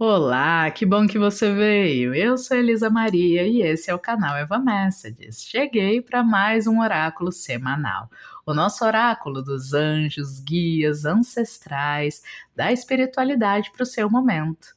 Olá, que bom que você veio. Eu sou Elisa Maria e esse é o canal Eva Messages. Cheguei para mais um oráculo semanal. O nosso oráculo dos anjos, guias, ancestrais, da espiritualidade para o seu momento.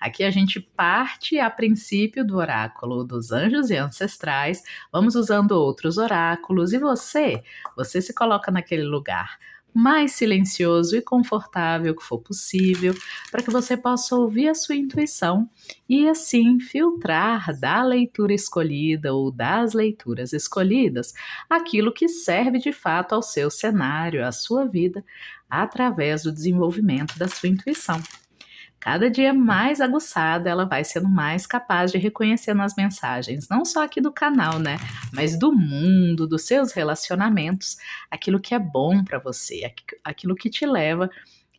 Aqui a gente parte a princípio do oráculo dos anjos e ancestrais, vamos usando outros oráculos e você se coloca naquele lugar mais silencioso e confortável que for possível, para que você possa ouvir a sua intuição e assim filtrar da leitura escolhida ou das leituras escolhidas aquilo que serve de fato ao seu cenário, à sua vida, através do desenvolvimento da sua intuição. Cada dia mais aguçada, ela vai sendo mais capaz de reconhecer nas mensagens, não só aqui do canal, né? Mas do mundo, dos seus relacionamentos, aquilo que é bom para você, aquilo que te leva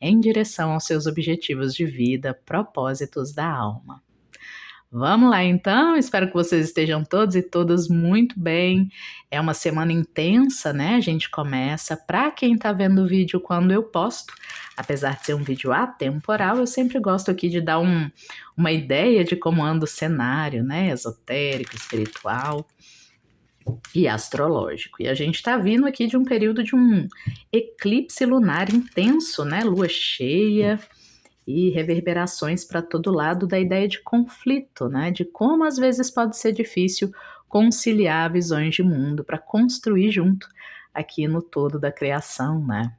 em direção aos seus objetivos de vida, propósitos da alma. Vamos lá então, espero que vocês estejam todos e todas muito bem. É uma semana intensa, né? A gente começa. Para quem tá vendo o vídeo quando eu posto, apesar de ser um vídeo atemporal, eu sempre gosto aqui de dar uma ideia de como anda o cenário, né? Esotérico, espiritual e astrológico. E a gente tá vindo aqui de um período de um eclipse lunar intenso, né? Lua cheia e reverberações para todo lado da ideia de conflito, né? De como às vezes pode ser difícil conciliar visões de mundo para construir junto aqui no todo da criação, né?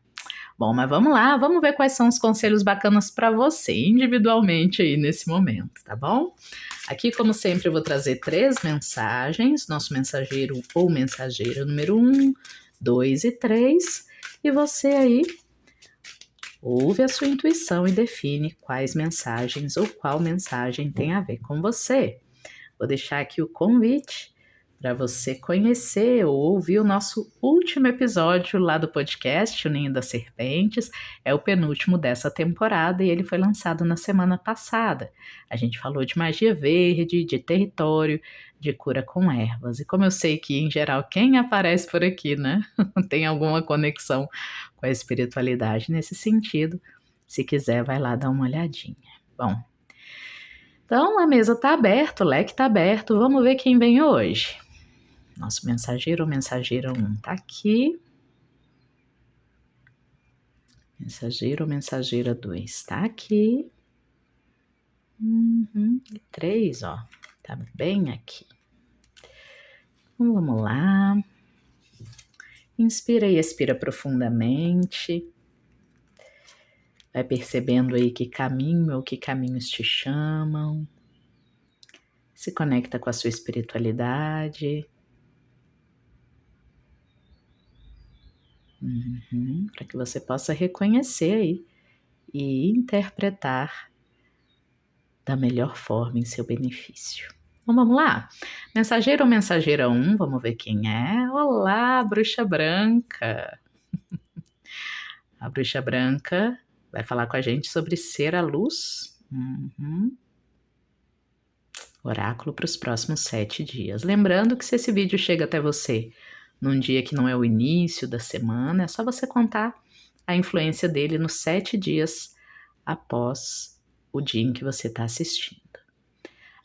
Bom, mas vamos lá, vamos ver quais são os conselhos bacanas para você individualmente aí nesse momento, tá bom? Aqui, como sempre, eu vou trazer 3 mensagens, nosso mensageiro ou mensageira número 1, 2 e 3, e você aí ouve a sua intuição e define quais mensagens ou qual mensagem tem a ver com você. Vou deixar aqui o convite para você conhecer ou ouvir o nosso último episódio lá do podcast, O Ninho das Serpentes. É o penúltimo dessa temporada e ele foi lançado na semana passada. A gente falou de magia verde, de território, de cura com ervas. E como eu sei que, em geral, quem aparece por aqui, né, tem alguma conexão com a espiritualidade nesse sentido, se quiser, vai lá dar uma olhadinha. Bom, então a mesa está aberta, o leque está aberto, vamos ver quem vem hoje. Nosso mensageiro ou mensageira 1 tá aqui. Mensageiro ou mensageira 2 tá aqui. E 3, ó, tá bem aqui. Então, vamos lá. Inspira e expira profundamente. Vai percebendo aí que caminho ou que caminhos te chamam. Se conecta com a sua espiritualidade. Para que você possa reconhecer aí e interpretar da melhor forma em seu benefício. Então vamos lá? Mensageiro ou mensageira 1, vamos ver quem é. Olá, bruxa branca! A bruxa branca vai falar com a gente sobre ser a luz. Oráculo para os próximos 7 dias. Lembrando que se esse vídeo chega até você num dia que não é o início da semana, é só você contar a influência dele nos 7 dias após o dia em que você está assistindo.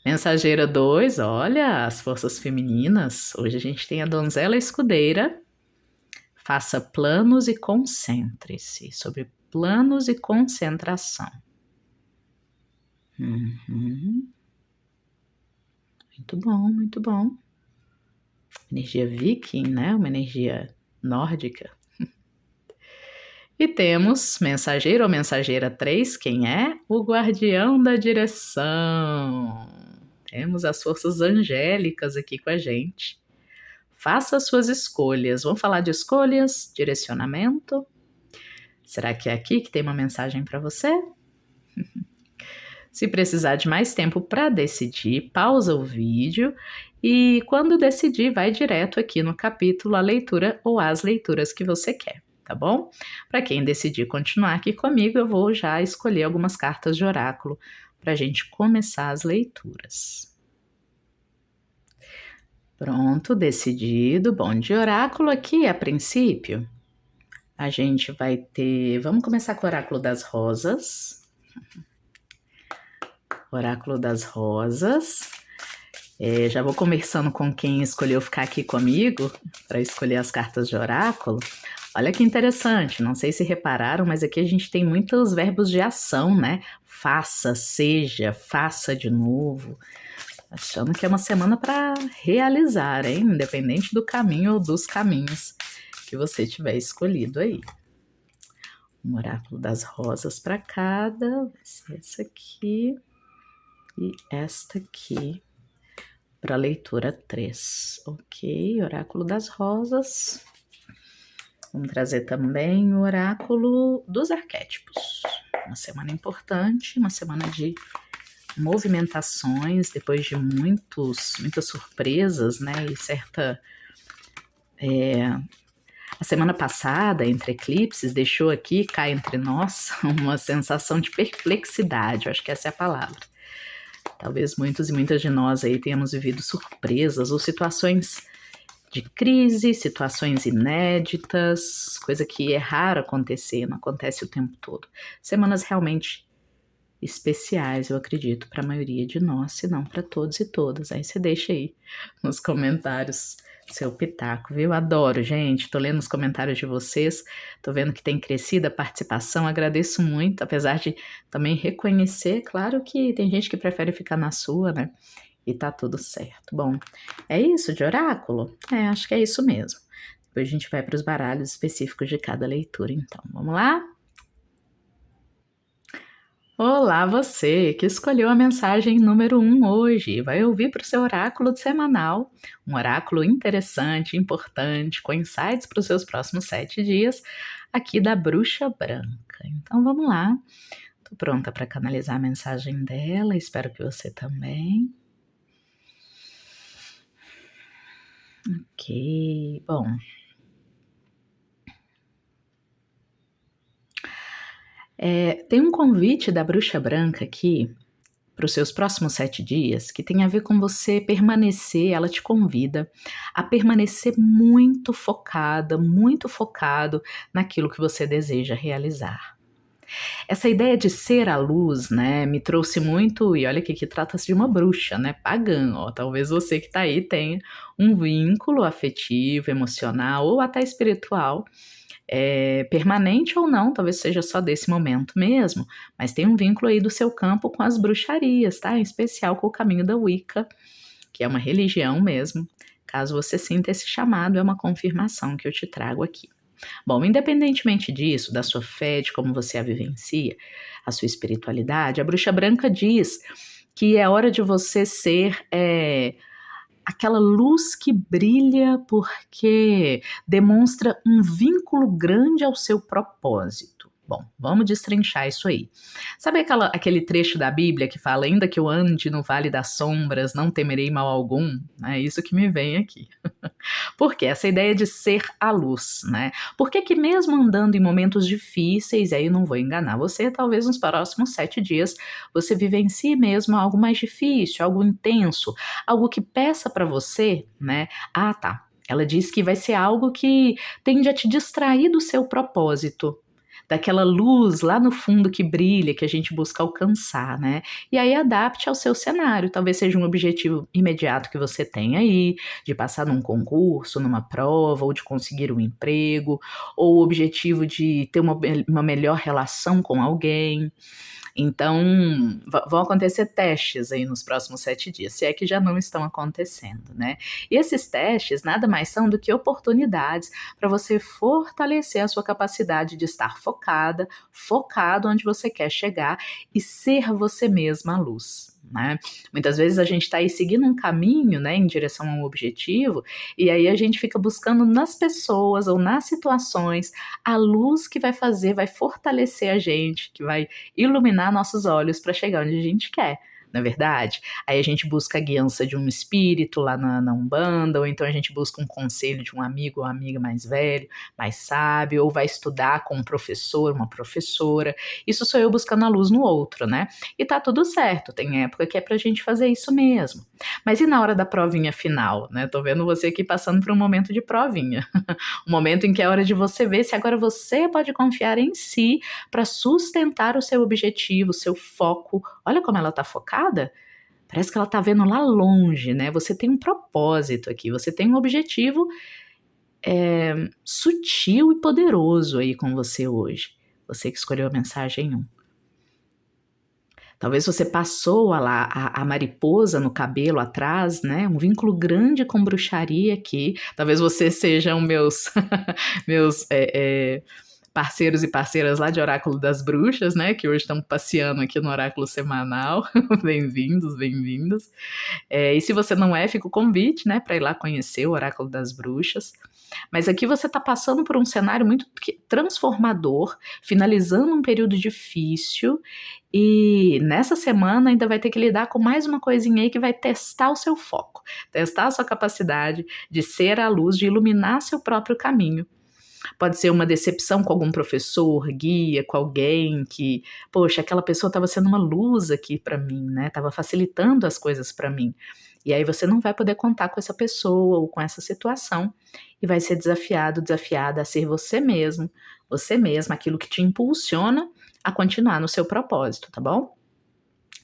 Mensageira 2, olha as forças femininas. Hoje a gente tem a donzela escudeira. Faça planos e concentre-se. Sobre planos e concentração. Muito bom, muito bom. Energia viking, né? Uma energia nórdica. E temos mensageiro ou mensageira 3, quem é? O guardião da direção. Temos as forças angélicas aqui com a gente. Faça as suas escolhas. Vamos falar de escolhas, direcionamento. Será que é aqui que tem uma mensagem para você? Se precisar de mais tempo para decidir, pausa o vídeo e quando decidir, vai direto aqui no capítulo a leitura ou as leituras que você quer, tá bom? Para quem decidir continuar aqui comigo, eu vou já escolher algumas cartas de oráculo para a gente começar as leituras. Pronto, decidido. Bom, de oráculo aqui, a princípio, a gente vai ter... Vamos começar com o oráculo das rosas. Oráculo das Rosas. Já vou conversando com quem escolheu ficar aqui comigo para escolher as cartas de oráculo. Olha que interessante, não sei se repararam, mas aqui a gente tem muitos verbos de ação, né? Faça, seja, faça de novo. Achando que é uma semana para realizar, hein? Independente do caminho ou dos caminhos que você tiver escolhido aí. Um oráculo das rosas para cada, vai ser essa aqui e esta aqui para leitura 3. Ok, oráculo das rosas. Vamos trazer também o oráculo dos arquétipos. Uma semana importante, uma semana de movimentações, depois de muitas surpresas, né? E certa... A semana passada, entre eclipses, deixou aqui, cá entre nós, uma sensação de perplexidade, eu acho que essa é a palavra. Talvez muitos e muitas de nós aí tenhamos vivido surpresas ou situações de crise, situações inéditas, coisa que é raro acontecer, não acontece o tempo todo. Semanas realmente especiais, eu acredito, para a maioria de nós, se não para todos e todas. Aí você deixa aí nos comentários seu pitaco, viu? Adoro, gente. Tô lendo os comentários de vocês, tô vendo que tem crescido a participação, agradeço muito, apesar de também reconhecer, claro que tem gente que prefere ficar na sua, né? E tá tudo certo. Bom, é isso de oráculo? Acho que é isso mesmo. Depois a gente vai para os baralhos específicos de cada leitura, então. Vamos lá? Olá, você que escolheu a mensagem número 1 hoje. Vai ouvir para o seu oráculo semanal, um oráculo interessante, importante, com insights para os seus próximos 7 dias, aqui da Bruxa Branca. Então vamos lá. Estou pronta para canalizar a mensagem dela, espero que você também. Ok, bom. Tem um convite da Bruxa Branca aqui para os seus próximos 7 dias que tem a ver com você permanecer, ela te convida a permanecer muito focada, muito focado naquilo que você deseja realizar. Essa ideia de ser a luz, né, me trouxe muito, e olha que trata-se de uma bruxa, né, pagã, ó, talvez você que está aí tenha um vínculo afetivo, emocional ou até espiritual, permanente ou não, talvez seja só desse momento mesmo, mas tem um vínculo aí do seu campo com as bruxarias, tá, em especial com o caminho da Wicca, que é uma religião mesmo. Caso você sinta esse chamado, é uma confirmação que eu te trago aqui. Bom, independentemente disso, da sua fé, de como você a vivencia, a sua espiritualidade, a Bruxa Branca diz que é hora de você ser aquela luz que brilha porque demonstra um vínculo grande ao seu propósito. Bom, vamos destrinchar isso aí. Sabe aquele trecho da Bíblia que fala, ainda que eu ande no vale das sombras, não temerei mal algum? É isso que me vem aqui. Por quê? Essa ideia de ser a luz, né? Por que mesmo andando em momentos difíceis, aí não vou enganar você, talvez nos próximos 7 dias você vivencie mesmo algo mais difícil, algo intenso, algo que peça para você, né? Ah, tá. Ela diz que vai ser algo que tende a te distrair do seu propósito, daquela luz lá no fundo que brilha, que a gente busca alcançar, né? E aí adapte ao seu cenário. Talvez seja um objetivo imediato que você tem aí, de passar num concurso, numa prova, ou de conseguir um emprego, ou o objetivo de ter uma melhor relação com alguém. Então, vão acontecer testes aí nos próximos 7 dias, se é que já não estão acontecendo, né? E esses testes nada mais são do que oportunidades para você fortalecer a sua capacidade de estar focado onde você quer chegar e ser você mesma a luz. Né? Muitas vezes a gente está aí seguindo um caminho, né, em direção a um objetivo, e aí a gente fica buscando nas pessoas ou nas situações a luz que vai fortalecer a gente, que vai iluminar nossos olhos para chegar onde a gente quer. Não é verdade? Aí a gente busca a guiança de um espírito lá na Umbanda, ou então a gente busca um conselho de um amigo ou amiga mais velho, mais sábio, ou vai estudar com um professor, uma professora. Isso sou eu buscando a luz no outro, né? E tá tudo certo, tem época que é pra gente fazer isso mesmo. Mas e na hora da provinha final, né? Tô vendo você aqui passando por um momento de provinha. Um momento em que é hora de você ver se agora você pode confiar em si para sustentar o seu objetivo, o seu foco. Olha como ela tá focada. Parece que ela tá vendo lá longe, né? Você tem um propósito aqui, você tem um objetivo sutil e poderoso aí com você hoje. Você que escolheu a mensagem 1. Talvez você passou a mariposa no cabelo atrás, né? Um vínculo grande com bruxaria aqui. Talvez você sejam meus parceiros e parceiras lá de Oráculo das Bruxas, né? Que hoje estão passeando aqui no Oráculo Semanal. Bem-vindos, bem-vindos. E se você não é, fica o convite, né? Para ir lá conhecer o Oráculo das Bruxas. Mas aqui você está passando por um cenário muito transformador, finalizando um período difícil, e nessa semana ainda vai ter que lidar com mais uma coisinha aí que vai testar o seu foco, testar a sua capacidade de ser a luz, de iluminar seu próprio caminho. Pode ser uma decepção com algum professor, guia, com alguém que, poxa, aquela pessoa estava sendo uma luz aqui para mim, né? Estava facilitando as coisas para mim. E aí você não vai poder contar com essa pessoa ou com essa situação e vai ser desafiada a ser você mesmo, você mesma, aquilo que te impulsiona a continuar no seu propósito, tá bom?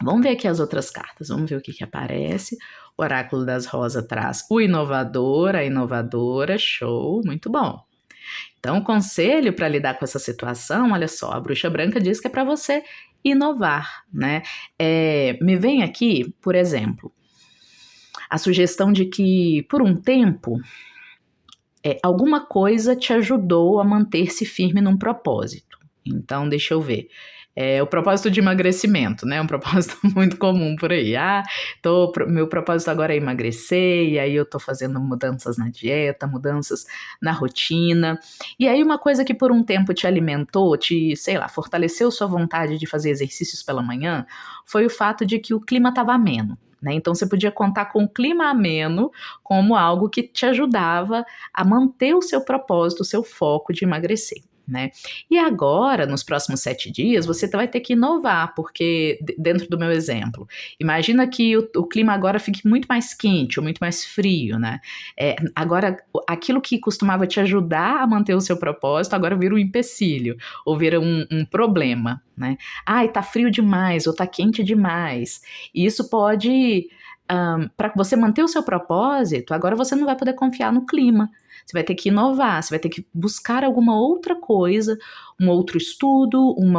Vamos ver aqui as outras cartas, vamos ver o que aparece. O Oráculo das Rosas traz o inovador, a inovadora, show, muito bom. Então, o conselho para lidar com essa situação, olha só, a Bruxa Branca diz que é para você inovar, né? Me vem aqui, por exemplo, a sugestão de que, por um tempo, alguma coisa te ajudou a manter-se firme num propósito. Então, deixa eu ver. O propósito de emagrecimento, né? Um propósito muito comum por aí. Meu propósito agora é emagrecer, e aí eu tô fazendo mudanças na dieta, mudanças na rotina. E aí uma coisa que por um tempo te alimentou, fortaleceu sua vontade de fazer exercícios pela manhã, foi o fato de que o clima estava ameno. Né? Então você podia contar com o clima ameno como algo que te ajudava a manter o seu propósito, o seu foco de emagrecer. Né? E agora, nos próximos 7 dias, você vai ter que inovar, porque dentro do meu exemplo, imagina que o clima agora fique muito mais quente ou muito mais frio, né? Agora, aquilo que costumava te ajudar a manter o seu propósito, agora vira um empecilho, ou vira um problema, né? Tá frio demais, ou tá quente demais. E isso pode... para você manter o seu propósito, agora você não vai poder confiar no clima. Você vai ter que inovar, você vai ter que buscar alguma outra coisa, um outro estudo, um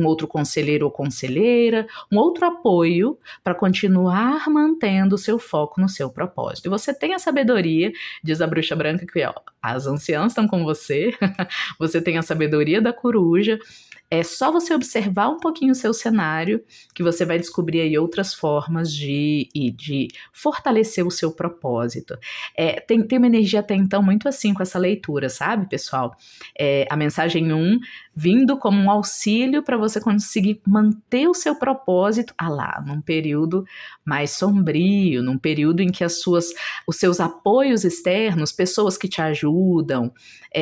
outro conselheiro ou conselheira, um outro apoio para continuar mantendo o seu foco no seu propósito. E você tem a sabedoria, diz a Bruxa Branca, que as anciãs estão com você, você tem a sabedoria da coruja. É só você observar um pouquinho o seu cenário que você vai descobrir aí outras formas de fortalecer o seu propósito. Tem uma energia até então muito assim com essa leitura, sabe, pessoal? A mensagem 1 vindo como um auxílio para você conseguir manter o seu propósito num período mais sombrio, num período em que os seus apoios externos, pessoas que te ajudam,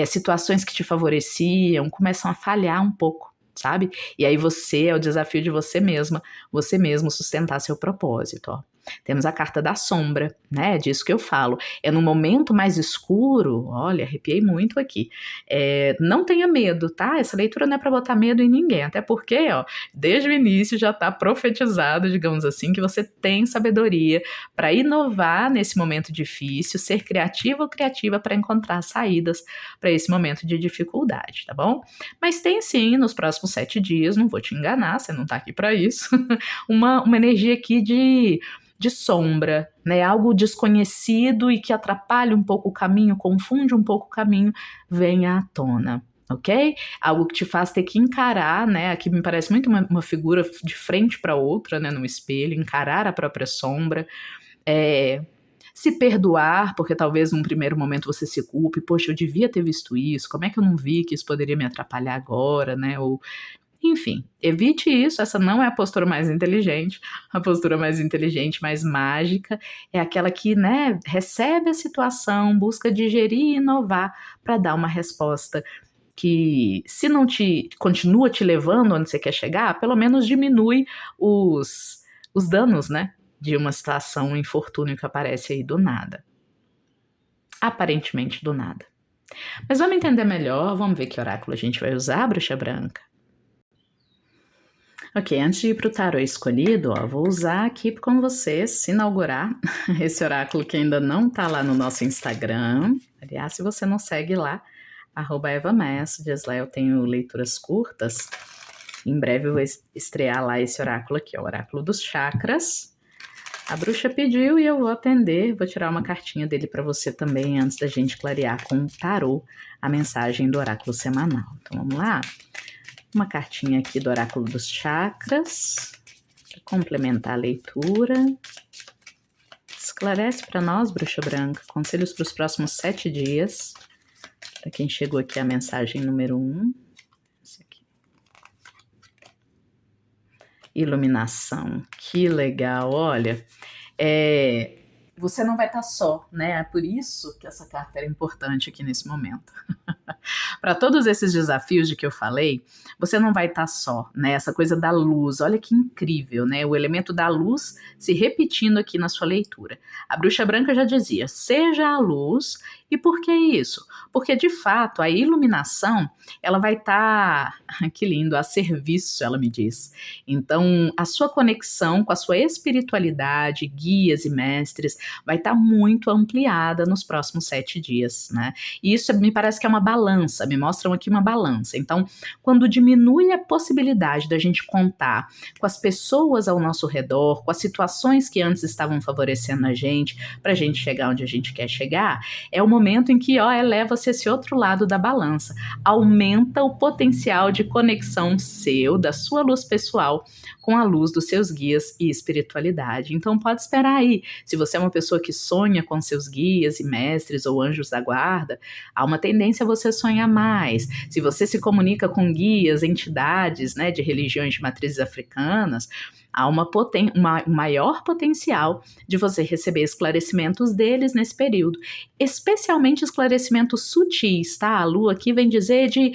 situações que te favoreciam, começam a falhar um pouco. Sabe? E aí é o desafio de você mesma, você mesmo sustentar seu propósito, ó. Temos a carta da sombra, né? Disso que eu falo. No momento mais escuro, olha, arrepiei muito aqui. Não tenha medo, tá? Essa leitura não é para botar medo em ninguém, até porque, ó, desde o início já tá profetizado, digamos assim, que você tem sabedoria para inovar nesse momento difícil, ser criativo ou criativa para encontrar saídas para esse momento de dificuldade, tá bom? Mas tem sim, nos próximos 7 dias, não vou te enganar, você não tá aqui para isso, uma energia aqui de sombra, né? Algo desconhecido e que atrapalha um pouco o caminho, confunde um pouco o caminho, vem à tona, ok? Algo que te faz ter que encarar, né? Aqui me parece muito uma figura de frente para outra, né? No espelho, encarar a própria sombra, se perdoar, porque talvez num primeiro momento você se culpe, poxa, eu devia ter visto isso, como é que eu não vi que isso poderia me atrapalhar agora, né? Enfim, evite isso, essa não é a postura mais inteligente. A postura mais inteligente, mais mágica, é aquela que, né, recebe a situação, busca digerir e inovar para dar uma resposta que, se não continua te levando onde você quer chegar, pelo menos diminui os danos, né? de uma situação, um infortúnio que aparece aí do nada. Aparentemente do nada. Mas vamos entender melhor, vamos ver que oráculo a gente vai usar, bruxa branca. Ok, antes de ir para o tarô escolhido, vou usar aqui com vocês, inaugurar esse oráculo que ainda não está lá no nosso Instagram. Aliás, se você não segue lá, @EvaMessages, lá eu tenho leituras curtas. Em breve eu vou estrear lá esse oráculo aqui, o oráculo dos chakras. A bruxa pediu e eu vou atender, vou tirar uma cartinha dele para você também, antes da gente clarear com o tarô a mensagem do oráculo semanal. Então vamos lá? Uma cartinha aqui do oráculo dos chakras, para complementar a leitura. Esclarece para nós, bruxa branca, conselhos para os próximos 7 dias. Para quem chegou aqui, a mensagem número 1. Esse aqui. Iluminação, que legal, olha, você não vai estar só, né? É por isso que essa carta era importante aqui nesse momento. Para todos esses desafios de que eu falei, você não vai estar só, né? Essa coisa da luz, olha que incrível, né? O elemento da luz se repetindo aqui na sua leitura. A bruxa branca já dizia, seja a luz. E por que isso? Porque, de fato, a iluminação, ela vai estar, que lindo, a serviço, ela me diz. Então, a sua conexão com a sua espiritualidade, guias e mestres, vai estar muito ampliada nos próximos 7 dias, né? E isso me parece que é uma balança, me mostram aqui uma balança. Então, quando diminui a possibilidade da gente contar com as pessoas ao nosso redor, com as situações que antes estavam favorecendo a gente, para a gente chegar onde a gente quer chegar, é o momento em que eleva-se esse outro lado da balança, aumenta o potencial de conexão seu, da sua luz pessoal, com a luz dos seus guias e espiritualidade. Então pode esperar aí, se você é uma pessoa que sonha com seus guias e mestres ou anjos da guarda, há uma tendência a você sonhar mais. Se você se comunica com guias, entidades, né, de religiões de matrizes africanas, há um maior potencial de você receber esclarecimentos deles nesse período, especialmente esclarecimentos sutis, tá? A lua aqui vem dizer de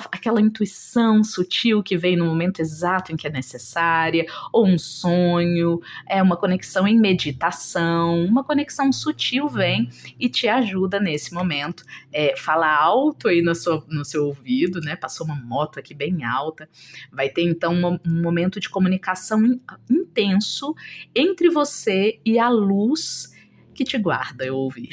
aquela intuição sutil que vem no momento exato em que é necessária, ou um sonho, uma conexão em meditação, uma conexão sutil vem e te ajuda nesse momento. Fala alto aí no seu ouvido, né? Passou uma moto aqui bem alta. Vai ter então um momento de comunicação intenso entre você e a luz que te guarda, eu ouvi.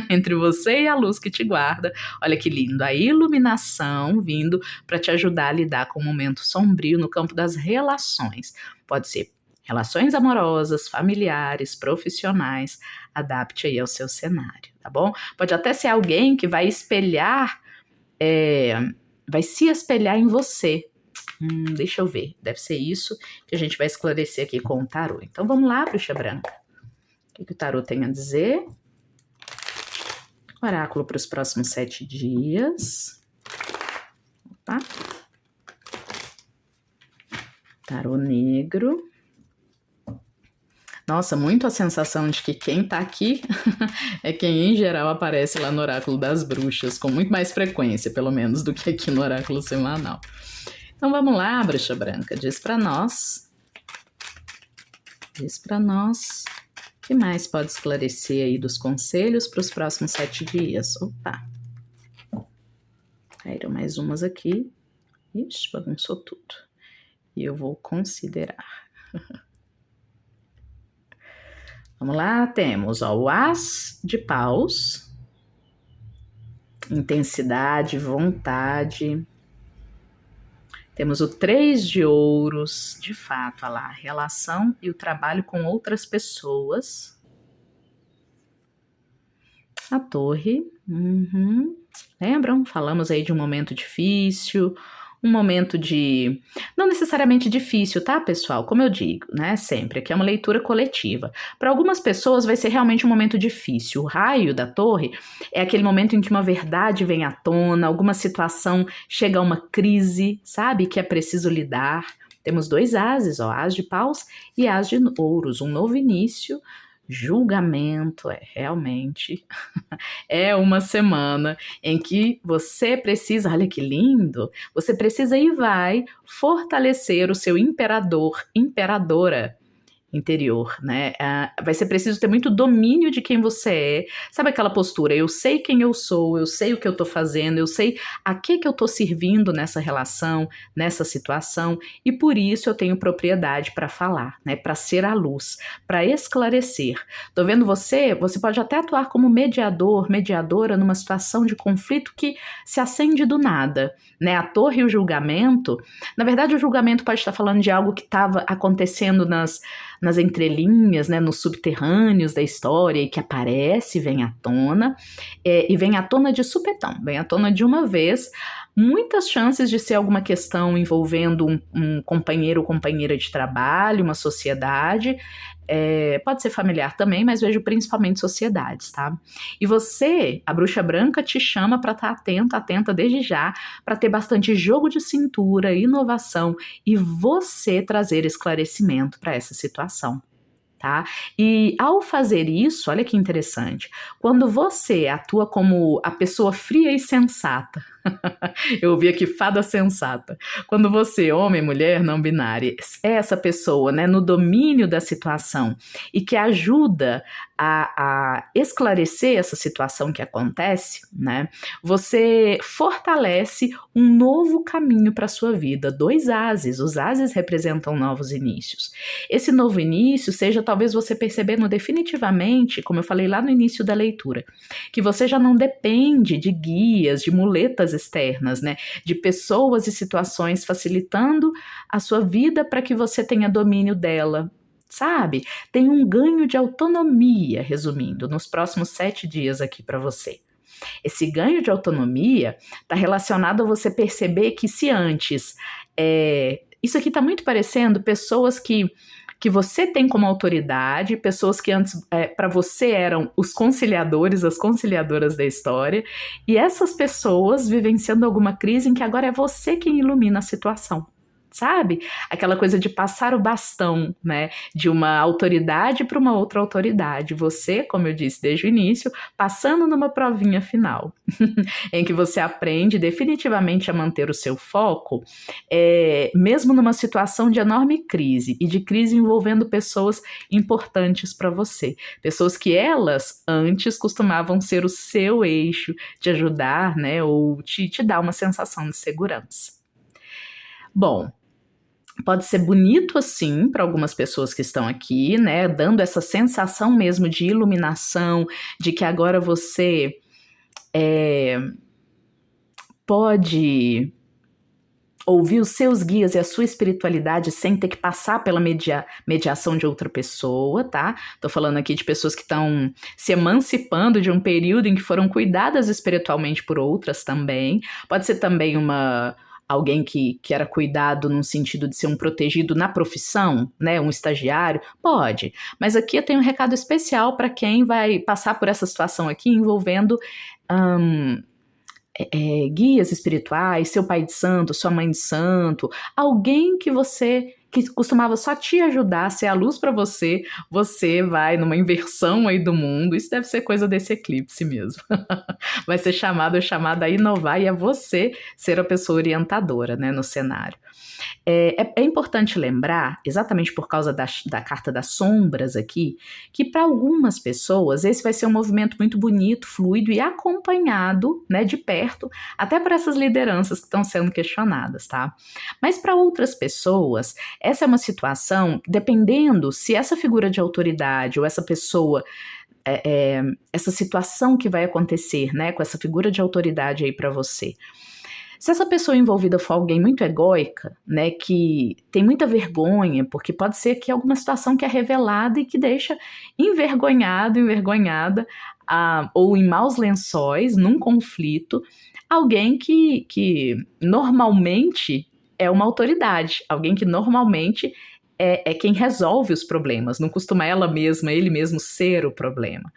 Entre você e a luz que te guarda. Olha que lindo, a iluminação vindo para te ajudar a lidar com um momento sombrio no campo das relações. Pode ser relações amorosas, familiares, profissionais. Adapte aí ao seu cenário, tá bom? Pode até ser alguém que vai espelhar, vai se espelhar em você. Deixa eu ver, deve ser isso que a gente vai esclarecer aqui com o tarô. Então vamos lá, bruxa branca. O que o tarô tem a dizer? Oráculo para os próximos 7 dias. Opa. Tarô negro. Nossa, muito a sensação de que quem tá aqui é quem em geral aparece lá no oráculo das bruxas, com muito mais frequência, pelo menos, do que aqui no oráculo semanal. Então vamos lá, bruxa branca, diz para nós. O que mais pode esclarecer aí dos conselhos para os próximos 7 dias? Opa! Caíram mais umas aqui. Ixi, bagunçou tudo. E eu vou considerar. Vamos lá, temos o As de Paus. Intensidade, vontade. Temos o 3 de Ouros, de fato, olha lá, a relação e o trabalho com outras pessoas. A Torre, lembram? Falamos aí de um momento difícil, um momento não necessariamente difícil, tá, pessoal? Como eu digo, né, sempre, aqui é uma leitura coletiva. Para algumas pessoas vai ser realmente um momento difícil. O raio da torre é aquele momento em que uma verdade vem à tona, alguma situação chega a uma crise, sabe, que é preciso lidar. Temos 2 ases, As de Paus e As de Ouros, um novo início Julgamento é realmente é uma semana em que você precisa, olha que lindo, você precisa e vai fortalecer o seu imperador, imperadora interior, né? Vai ser preciso ter muito domínio de quem você é. Sabe aquela postura? Eu sei quem eu sou, eu sei o que eu tô fazendo, eu sei a que eu tô servindo nessa relação, nessa situação, e por isso eu tenho propriedade para falar, né? Para ser a luz, para esclarecer. Tô vendo você pode até atuar como mediador, mediadora numa situação de conflito que se acende do nada, né? A torre e o julgamento, na verdade, o julgamento pode estar falando de algo que estava acontecendo nas entrelinhas, né, nos subterrâneos da história e que aparece, vem à tona, e vem à tona de supetão, vem à tona de uma vez, muitas chances de ser alguma questão envolvendo um companheiro ou companheira de trabalho, uma sociedade, pode ser familiar também, mas vejo principalmente sociedades, tá? E você, a bruxa branca, te chama para estar atenta, atenta desde já, para ter bastante jogo de cintura, inovação e você trazer esclarecimento para essa situação. Tá? E ao fazer isso, olha que interessante, quando você atua como a pessoa fria e sensata, eu ouvi aqui fada sensata, quando você, homem, mulher, não binária, é essa pessoa, né, no domínio da situação e que ajuda a esclarecer essa situação que acontece, né, você fortalece um novo caminho para a sua vida, 2 ases, os ases representam novos inícios. Esse novo início seja talvez você percebendo definitivamente, como eu falei lá no início da leitura, que você já não depende de guias, de muletas externas, né? De pessoas e situações facilitando a sua vida para que você tenha domínio dela. Sabe? Tem um ganho de autonomia, resumindo, nos próximos 7 dias aqui para você. Esse ganho de autonomia está relacionado a você perceber que se antes isso aqui está muito parecendo pessoas que você tem como autoridade, pessoas que antes para você eram os conciliadores, as conciliadoras da história, e essas pessoas vivenciando alguma crise em que agora é você quem ilumina a situação. Sabe? Aquela coisa de passar o bastão, né? De uma autoridade para uma outra autoridade. Você, como eu disse desde o início, passando numa provinha final, em que você aprende definitivamente a manter o seu foco, mesmo numa situação de enorme crise e de crise envolvendo pessoas importantes para você. Pessoas que elas antes costumavam ser o seu eixo de ajudar, né? Ou te dar uma sensação de segurança. Bom, pode ser bonito assim para algumas pessoas que estão aqui, né? Dando essa sensação mesmo de iluminação, de que agora você pode ouvir os seus guias e a sua espiritualidade sem ter que passar pela mediação de outra pessoa, tá? Tô falando aqui de pessoas que estão se emancipando de um período em que foram cuidadas espiritualmente por outras também. Pode ser também alguém que era cuidado num sentido de ser um protegido na profissão, né, um estagiário, pode. Mas aqui eu tenho um recado especial para quem vai passar por essa situação aqui envolvendo guias espirituais, seu pai de santo, sua mãe de santo, alguém que costumava só te ajudar, ser a luz para você, você vai numa inversão aí do mundo, isso deve ser coisa desse eclipse mesmo. Vai ser chamado ou chamada a inovar e é você ser a pessoa orientadora, né, no cenário. É importante lembrar, exatamente por causa da carta das sombras aqui, que para algumas pessoas esse vai ser um movimento muito bonito, fluido e acompanhado, né, de perto, até por essas lideranças que estão sendo questionadas, tá? Mas para outras pessoas, essa é uma situação, dependendo se essa figura de autoridade ou essa pessoa essa situação que vai acontecer, né, com essa figura de autoridade aí para você. Se essa pessoa envolvida for alguém muito egóica, né, que tem muita vergonha, porque pode ser que alguma situação que é revelada e que deixa envergonhado, envergonhada, ou em maus lençóis, num conflito, alguém que normalmente é uma autoridade, alguém que normalmente é quem resolve os problemas, não costuma ela mesma, ele mesmo ser o problema.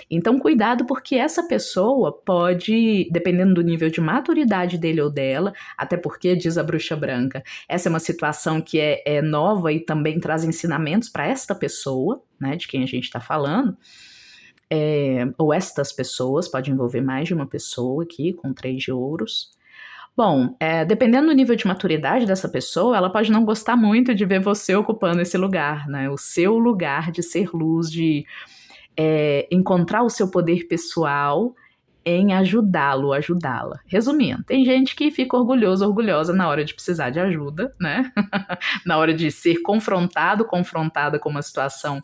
Então, cuidado, porque essa pessoa pode, dependendo do nível de maturidade dele ou dela, até porque, diz a bruxa branca, essa é uma situação que é nova e também traz ensinamentos para esta pessoa, né, de quem a gente está falando, ou estas pessoas, pode envolver mais de uma pessoa aqui, com 3 de ouros. Bom, dependendo do nível de maturidade dessa pessoa, ela pode não gostar muito de ver você ocupando esse lugar, né, o seu lugar de ser luz, de encontrar o seu poder pessoal em ajudá-lo, ajudá-la. Resumindo, tem gente que fica orgulhoso, orgulhosa na hora de precisar de ajuda, né? Na hora de ser confrontada com uma situação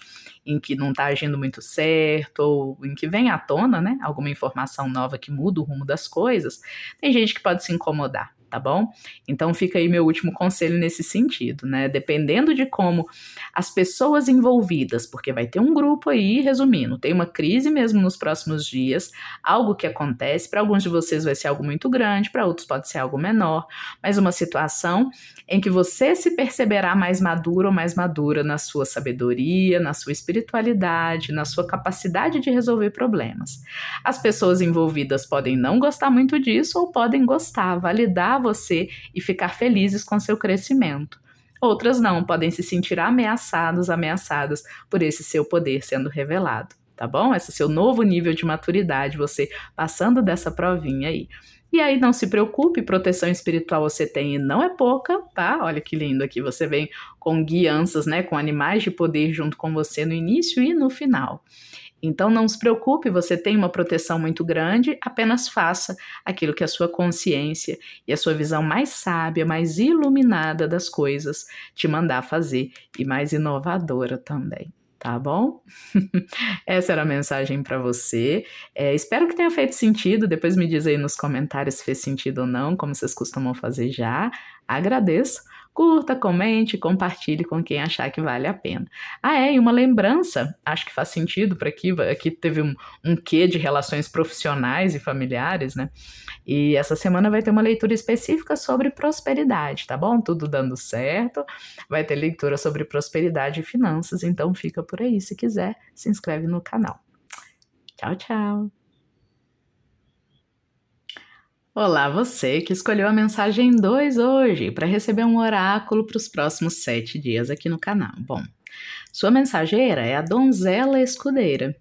em que não está agindo muito certo, ou em que vem à tona, né? Alguma informação nova que muda o rumo das coisas. Tem gente que pode se incomodar, tá bom? Então fica aí meu último conselho nesse sentido, né? Dependendo de como as pessoas envolvidas, porque vai ter um grupo aí, resumindo, tem uma crise mesmo nos próximos dias, algo que acontece, para alguns de vocês vai ser algo muito grande, para outros pode ser algo menor, mas uma situação em que você se perceberá mais maduro ou mais madura na sua sabedoria, na sua espiritualidade, na sua capacidade de resolver problemas. As pessoas envolvidas podem não gostar muito disso ou podem gostar, validar você e ficar felizes com seu crescimento. Outras não, podem se sentir ameaçadas por esse seu poder sendo revelado, tá bom? Esse seu novo nível de maturidade, você passando dessa provinha aí. E aí não se preocupe, proteção espiritual você tem e não é pouca, tá? Olha que lindo aqui, você vem com guianças, né, com animais de poder junto com você no início e no final. Então não se preocupe, você tem uma proteção muito grande, apenas faça aquilo que a sua consciência e a sua visão mais sábia, mais iluminada das coisas te mandar fazer e mais inovadora também. Tá bom? Essa era a mensagem para você. Espero que tenha feito sentido. Depois me diz aí nos comentários se fez sentido ou não, como vocês costumam fazer já. Agradeço. Curta, comente, compartilhe com quem achar que vale a pena. E uma lembrança, acho que faz sentido para aqui teve um quê de relações profissionais e familiares, né? E essa semana vai ter uma leitura específica sobre prosperidade, tá bom? Tudo dando certo, vai ter leitura sobre prosperidade e finanças, então fica por aí, se quiser, se inscreve no canal. Tchau, tchau! Olá, você que escolheu a mensagem 2 hoje para receber um oráculo para os próximos 7 dias aqui no canal. Bom, sua mensageira é a Donzela Escudeira.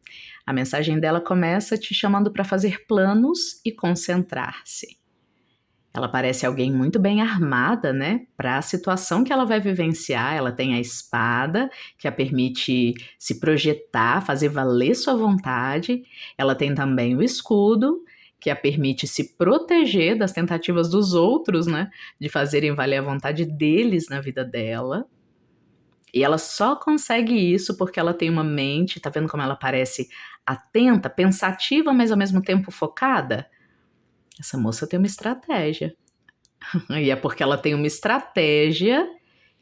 A mensagem dela começa te chamando para fazer planos e concentrar-se. Ela parece alguém muito bem armada, né? Para a situação que ela vai vivenciar, ela tem a espada, que a permite se projetar, fazer valer sua vontade. Ela tem também o escudo, que a permite se proteger das tentativas dos outros, né? De fazerem valer a vontade deles na vida dela. E ela só consegue isso porque ela tem uma mente, tá vendo como ela parece atenta, pensativa, mas ao mesmo tempo focada? Essa moça tem uma estratégia. E é porque ela tem uma estratégia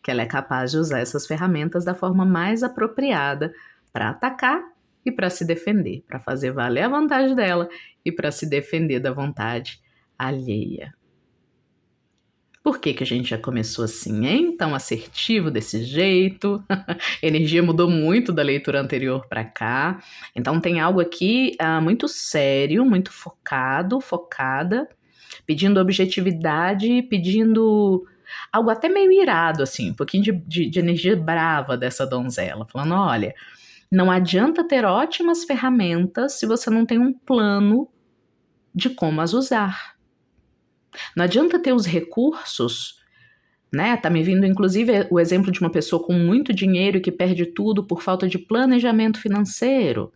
que ela é capaz de usar essas ferramentas da forma mais apropriada para atacar e para se defender, para fazer valer a vontade dela e para se defender da vontade alheia. Por que a gente já começou assim, hein? Tão assertivo desse jeito. A energia mudou muito da leitura anterior para cá. Então tem algo aqui muito sério, muito focado, focada, pedindo objetividade, pedindo algo até meio irado, assim, um pouquinho de energia brava dessa donzela, falando, olha, não adianta ter ótimas ferramentas se você não tem um plano de como as usar. Não adianta ter os recursos, né? Tá me vindo, inclusive, o exemplo de uma pessoa com muito dinheiro que perde tudo por falta de planejamento financeiro.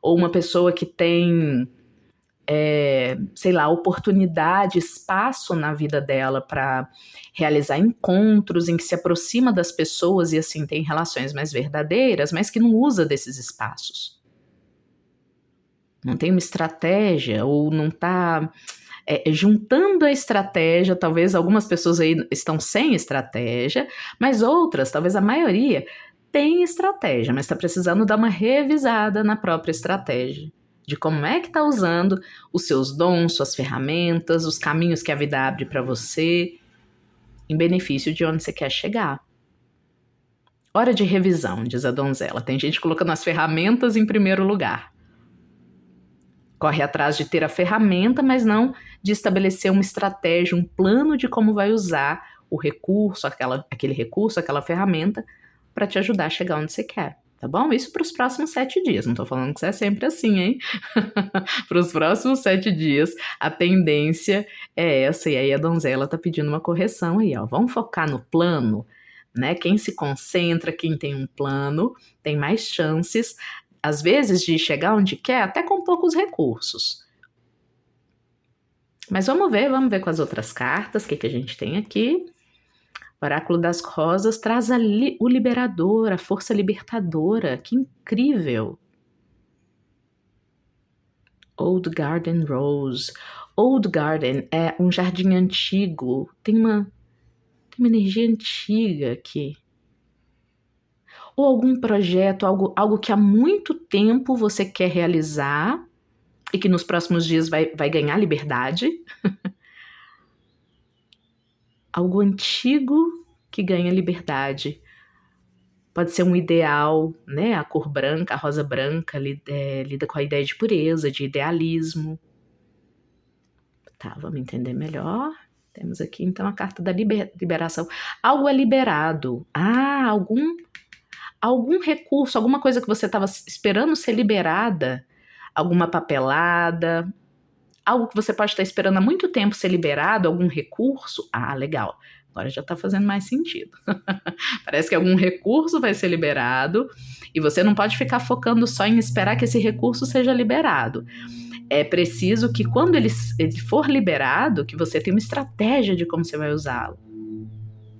Ou uma pessoa que tem, sei lá, oportunidade, espaço na vida dela para realizar encontros em que se aproxima das pessoas e assim tem relações mais verdadeiras, mas que não usa desses espaços. Não tem uma estratégia ou não tá juntando a estratégia. Talvez algumas pessoas aí estão sem estratégia, mas outras, talvez a maioria, tem estratégia, mas está precisando dar uma revisada na própria estratégia, de como é que está usando os seus dons, suas ferramentas, os caminhos que a vida abre para você, em benefício de onde você quer chegar. Hora de revisão, diz a donzela. Tem gente colocando as ferramentas em primeiro lugar. Corre atrás de ter a ferramenta, mas não de estabelecer uma estratégia, um plano de como vai usar o recurso, aquele recurso, aquela ferramenta, para te ajudar a chegar onde você quer. Tá bom? Isso para os próximos 7 dias. Não tô falando que você é sempre assim, hein? Para os próximos 7 dias, a tendência é essa. E aí a donzela tá pedindo uma correção aí, ó. Vamos focar no plano, né? Quem se concentra, quem tem um plano, tem mais chances, às vezes, de chegar onde quer, até com poucos recursos. Mas vamos ver com as outras cartas, o que a gente tem aqui. O Oráculo das Rosas traz o liberador, a força libertadora. Que incrível! Old Garden Rose. Old Garden é um jardim antigo. Tem uma energia antiga aqui. Ou algum projeto, algo que há muito tempo você quer realizar e que nos próximos dias vai ganhar liberdade. Algo antigo que ganha liberdade. Pode ser um ideal, né? A cor branca, a rosa branca, lida com a ideia de pureza, de idealismo. Tá, vamos entender melhor. Temos aqui, então, a carta da liberação. Algo é liberado. Algum recurso, alguma coisa que você estava esperando ser liberada, alguma papelada, algo que você pode estar esperando há muito tempo ser liberado, algum recurso. Ah, legal. Agora já está fazendo mais sentido. Parece que algum recurso vai ser liberado e você não pode ficar focando só em esperar que esse recurso seja liberado. É preciso que quando ele for liberado, que você tenha uma estratégia de como você vai usá-lo.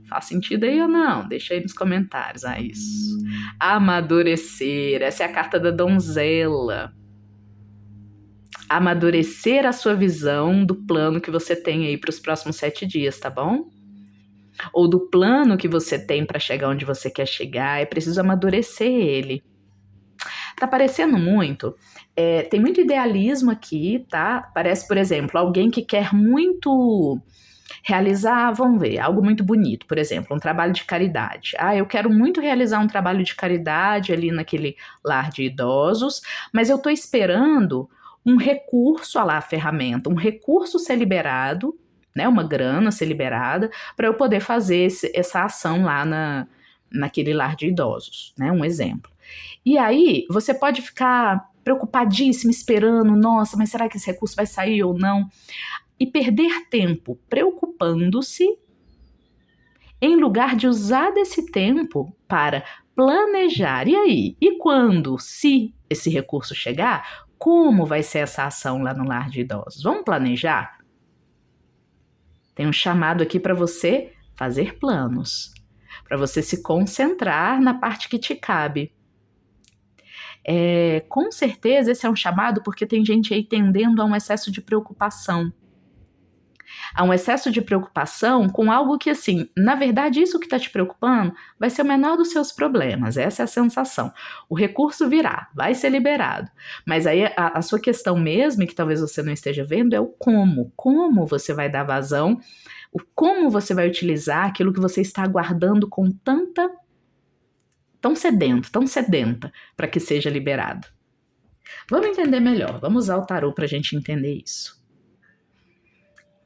Faz sentido aí ou não? Deixa aí nos comentários. Ah, isso. Amadurecer. Essa é a carta da donzela. Amadurecer a sua visão do plano que você tem aí para os próximos 7 dias, tá bom? Ou do plano que você tem para chegar onde você quer chegar. É preciso amadurecer ele. Tá parecendo muito. Tem muito idealismo aqui, tá? Parece, por exemplo, alguém que quer muito realizar, vamos ver, algo muito bonito, por exemplo, um trabalho de caridade. Eu quero muito realizar um trabalho de caridade ali naquele lar de idosos, mas eu estou esperando um recurso, a ferramenta, um recurso ser liberado, né, uma grana ser liberada, para eu poder fazer essa ação lá naquele lar de idosos, né, um exemplo. E aí, você pode ficar preocupadíssimo, esperando, nossa, mas será que esse recurso vai sair ou não? E perder tempo preocupando-se, em lugar de usar desse tempo para planejar. E aí? E quando, se esse recurso chegar, como vai ser essa ação lá no lar de idosos? Vamos planejar? Tem um chamado aqui para você fazer planos, para você se concentrar na parte que te cabe. Com certeza esse é um chamado porque tem gente aí tendendo a um excesso de preocupação. Há um excesso de preocupação com algo que, assim, na verdade, isso que está te preocupando vai ser o menor dos seus problemas. Essa é a sensação. O recurso virá, vai ser liberado. Mas aí a sua questão mesmo, e que talvez você não esteja vendo, é o como. Como você vai dar vazão, o como você vai utilizar aquilo que você está aguardando com tão sedenta, para que seja liberado. Vamos entender melhor, vamos usar o tarô para a gente entender isso.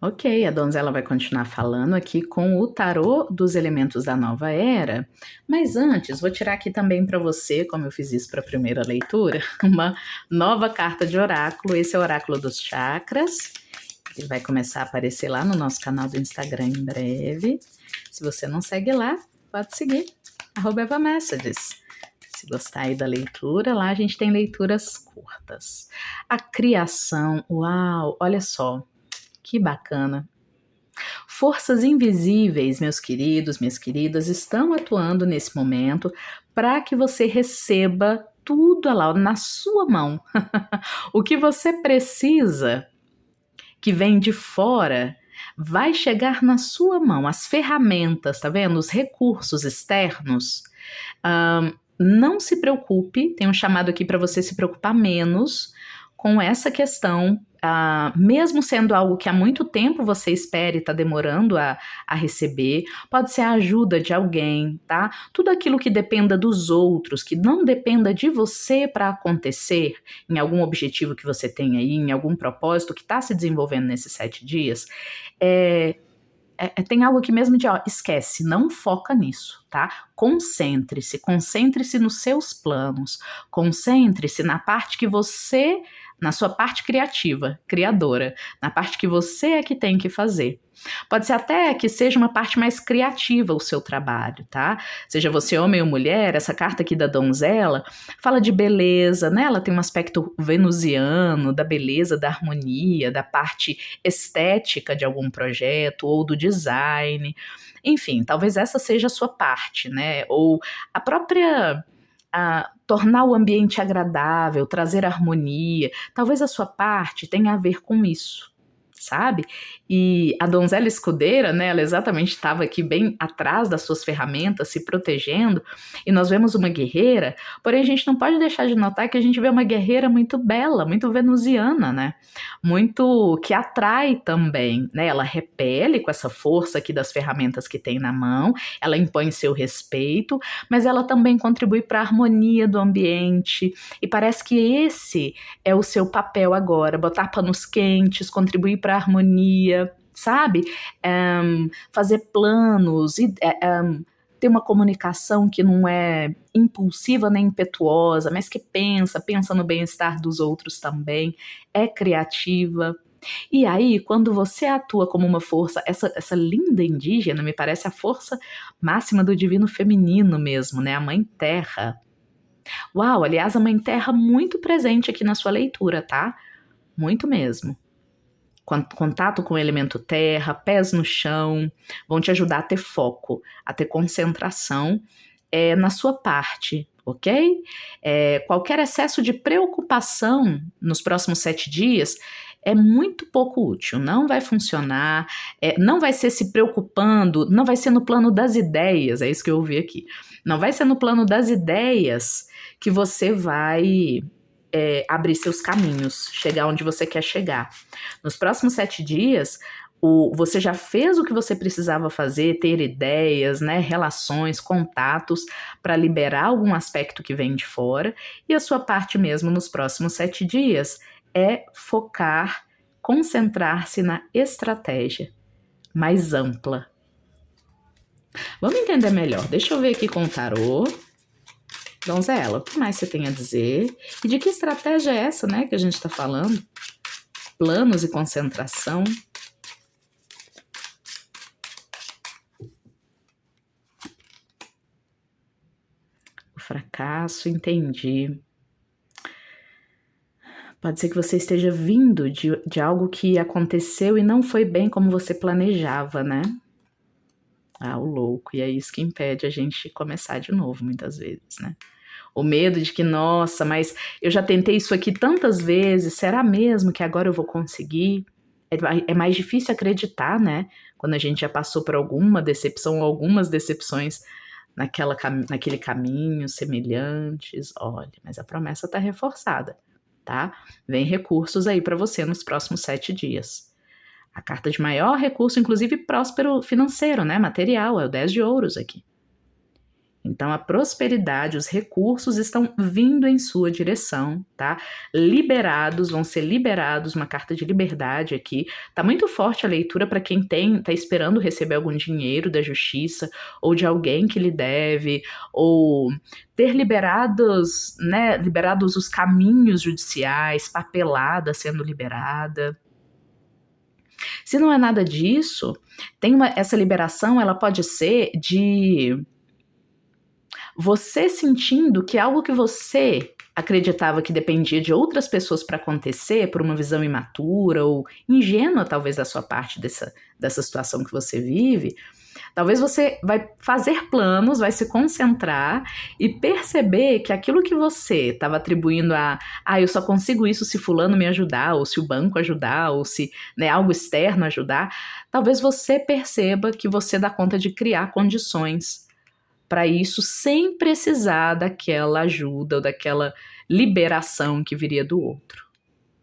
Ok, a donzela vai continuar falando aqui com o tarô dos elementos da nova era, mas antes vou tirar aqui também para você, como eu fiz isso para a primeira leitura, uma nova carta de oráculo. Esse é o oráculo dos chakras, ele vai começar a aparecer lá no nosso canal do Instagram em breve. Se você não segue lá, pode seguir, @EvaMessages. Se gostar aí da leitura, lá a gente tem leituras curtas. A criação, uau, olha só. Que bacana. Forças invisíveis, meus queridos, minhas queridas, estão atuando nesse momento para que você receba tudo lá na sua mão. O que você precisa, que vem de fora, vai chegar na sua mão. As ferramentas, tá vendo? Os recursos externos. Não se preocupe, tem um chamado aqui para você se preocupar menos com essa questão mesmo sendo algo que há muito tempo você espera e está demorando a receber, pode ser a ajuda de alguém, tá? Tudo aquilo que dependa dos outros, que não dependa de você para acontecer, em algum objetivo que você tem aí, em algum propósito que está se desenvolvendo nesses 7 dias, tem algo aqui mesmo de, esquece, não foca nisso, tá? Concentre-se nos seus planos, concentre-se na parte que você, na sua parte criativa, criadora, na parte que você é que tem que fazer. Pode ser até que seja uma parte mais criativa o seu trabalho, tá? Seja você homem ou mulher, essa carta aqui da donzela fala de beleza, né? Ela tem um aspecto venusiano, da beleza, da harmonia, da parte estética de algum projeto ou do design. Enfim, talvez essa seja a sua parte, né? Ou a própria tornar o ambiente agradável, trazer harmonia. Talvez a sua parte tenha a ver com isso, sabe? E a donzela escudeira, né, ela exatamente estava aqui bem atrás das suas ferramentas, se protegendo, e nós vemos uma guerreira, porém a gente não pode deixar de notar que a gente vê uma guerreira muito bela, muito venusiana, né? Muito que atrai também, né? Ela repele com essa força aqui das ferramentas que tem na mão, ela impõe seu respeito, mas ela também contribui para a harmonia do ambiente, e parece que esse é o seu papel agora, botar panos quentes, contribuir para a harmonia, sabe? Fazer planos e ter uma comunicação que não é impulsiva nem impetuosa, mas que pensa no bem-estar dos outros também, é criativa. E aí, quando você atua como uma força, essa linda indígena me parece a força máxima do divino feminino mesmo, né? A Mãe Terra. Uau, aliás, a Mãe Terra muito presente aqui na sua leitura, tá? Muito mesmo. Contato com o elemento terra, pés no chão, vão te ajudar a ter foco, a ter concentração na sua parte, ok? Qualquer excesso de preocupação nos próximos 7 dias é muito pouco útil, não vai funcionar, não vai ser se preocupando, não vai ser no plano das ideias, é isso que eu ouvi aqui, não vai ser no plano das ideias que você vai abrir seus caminhos, chegar onde você quer chegar. Nos próximos 7 dias, você já fez o que você precisava fazer, ter ideias, né, relações, contatos, para liberar algum aspecto que vem de fora, e a sua parte mesmo nos próximos 7 dias é focar, concentrar-se na estratégia mais ampla. Vamos entender melhor. Deixa eu ver aqui com o tarô. Donzela, o que mais você tem a dizer? E de que estratégia é essa, né, que a gente está falando? Planos e concentração. O fracasso, entendi. Pode ser que você esteja vindo de algo que aconteceu e não foi bem como você planejava, né? O louco. E é isso que impede a gente começar de novo, muitas vezes, né? O medo de que, nossa, mas eu já tentei isso aqui tantas vezes, será mesmo que agora eu vou conseguir? É mais difícil acreditar, né? Quando a gente já passou por alguma decepção ou algumas decepções naquele caminho, semelhantes. Olha, mas a promessa está reforçada, tá? Vem recursos aí para você nos próximos 7 dias. A carta de maior recurso, inclusive próspero financeiro, né? Material, é o 10 de ouros aqui. Então, a prosperidade, os recursos estão vindo em sua direção, tá? Vão ser liberados, uma carta de liberdade aqui. Tá muito forte a leitura para quem tá esperando receber algum dinheiro da justiça, ou de alguém que lhe deve, ou ter liberados os caminhos judiciais, papelada sendo liberada. Se não é nada disso, essa liberação, ela pode ser de você sentindo que algo que você acreditava que dependia de outras pessoas para acontecer, por uma visão imatura ou ingênua, talvez, da sua parte dessa situação que você vive, talvez você vai fazer planos, vai se concentrar e perceber que aquilo que você estava atribuindo eu só consigo isso se fulano me ajudar, ou se o banco ajudar, ou se algo externo ajudar, talvez você perceba que você dá conta de criar condições para isso sem precisar daquela ajuda ou daquela liberação que viria do outro.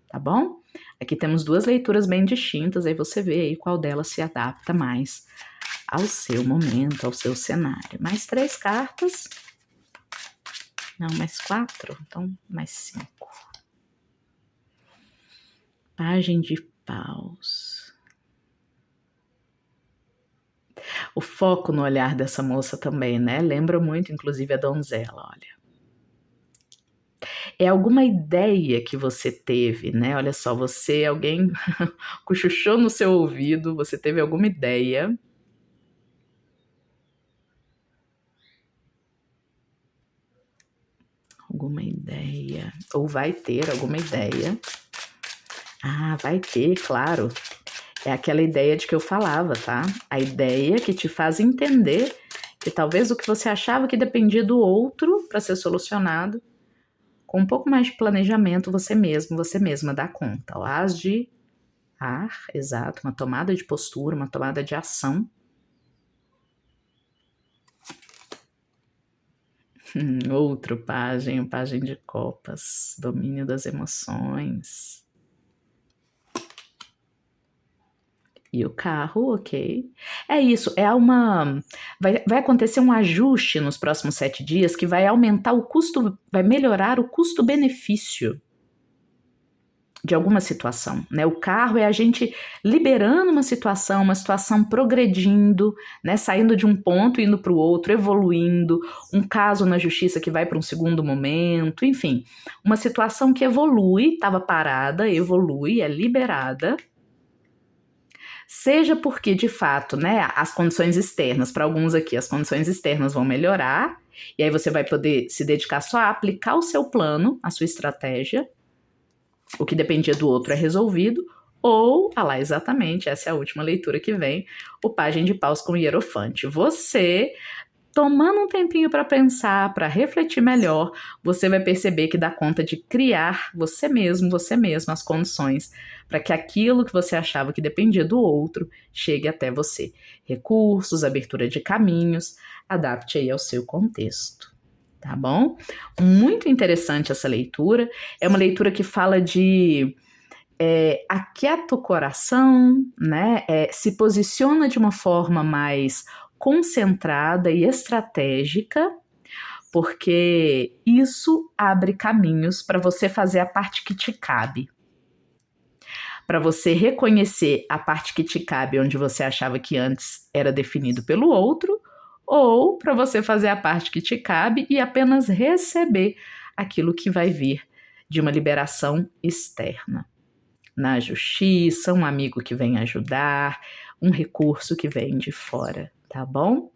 tá bom? Aqui temos duas leituras bem distintas, aí você vê aí qual delas se adapta mais ao seu momento, ao seu cenário. Mais 3 cartas. Não, mais 4, então mais 5. Pagem de paus. O foco no olhar dessa moça também, né? Lembra muito, inclusive, a donzela, olha. É alguma ideia que você teve, né? Olha só, alguém cochichou no seu ouvido, você teve alguma ideia. Alguma ideia. Ou vai ter alguma ideia. Ah, vai ter, claro. É aquela ideia de que eu falava, tá? A ideia que te faz entender que talvez o que você achava que dependia do outro para ser solucionado, com um pouco mais de planejamento, você mesmo, você mesma dá conta. O as de ar, exato, uma tomada de postura, uma tomada de ação. Outro pajem de copas, domínio das emoções. E o carro, ok. É isso, vai acontecer um ajuste nos próximos 7 dias que vai aumentar o custo, vai melhorar o custo-benefício de alguma situação, né? O carro é a gente liberando uma situação progredindo, né? Saindo de um ponto, indo para o outro, evoluindo, um caso na justiça que vai para um segundo momento, enfim, uma situação que evolui, estava parada, evolui, é liberada, seja porque, de fato, né, as condições externas, para alguns aqui, as condições externas vão melhorar, e aí você vai poder se dedicar só a aplicar o seu plano, a sua estratégia, o que dependia do outro é resolvido, ou, lá exatamente, essa é a última leitura que vem, o pajem de paus com o hierofante. Você, tomando um tempinho para pensar, para refletir melhor, você vai perceber que dá conta de criar você mesmo, você mesma, as condições para que aquilo que você achava que dependia do outro chegue até você. Recursos, abertura de caminhos, adapte aí ao seu contexto. Tá bom? Muito interessante essa leitura. É uma leitura que fala de aquieta o coração, né? Se posiciona de uma forma mais concentrada e estratégica, porque isso abre caminhos para você fazer a parte que te cabe. Para você reconhecer a parte que te cabe, onde você achava que antes era definido pelo outro, ou para você fazer a parte que te cabe e apenas receber aquilo que vai vir de uma liberação externa. Na justiça, um amigo que vem ajudar, um recurso que vem de fora, tá bom?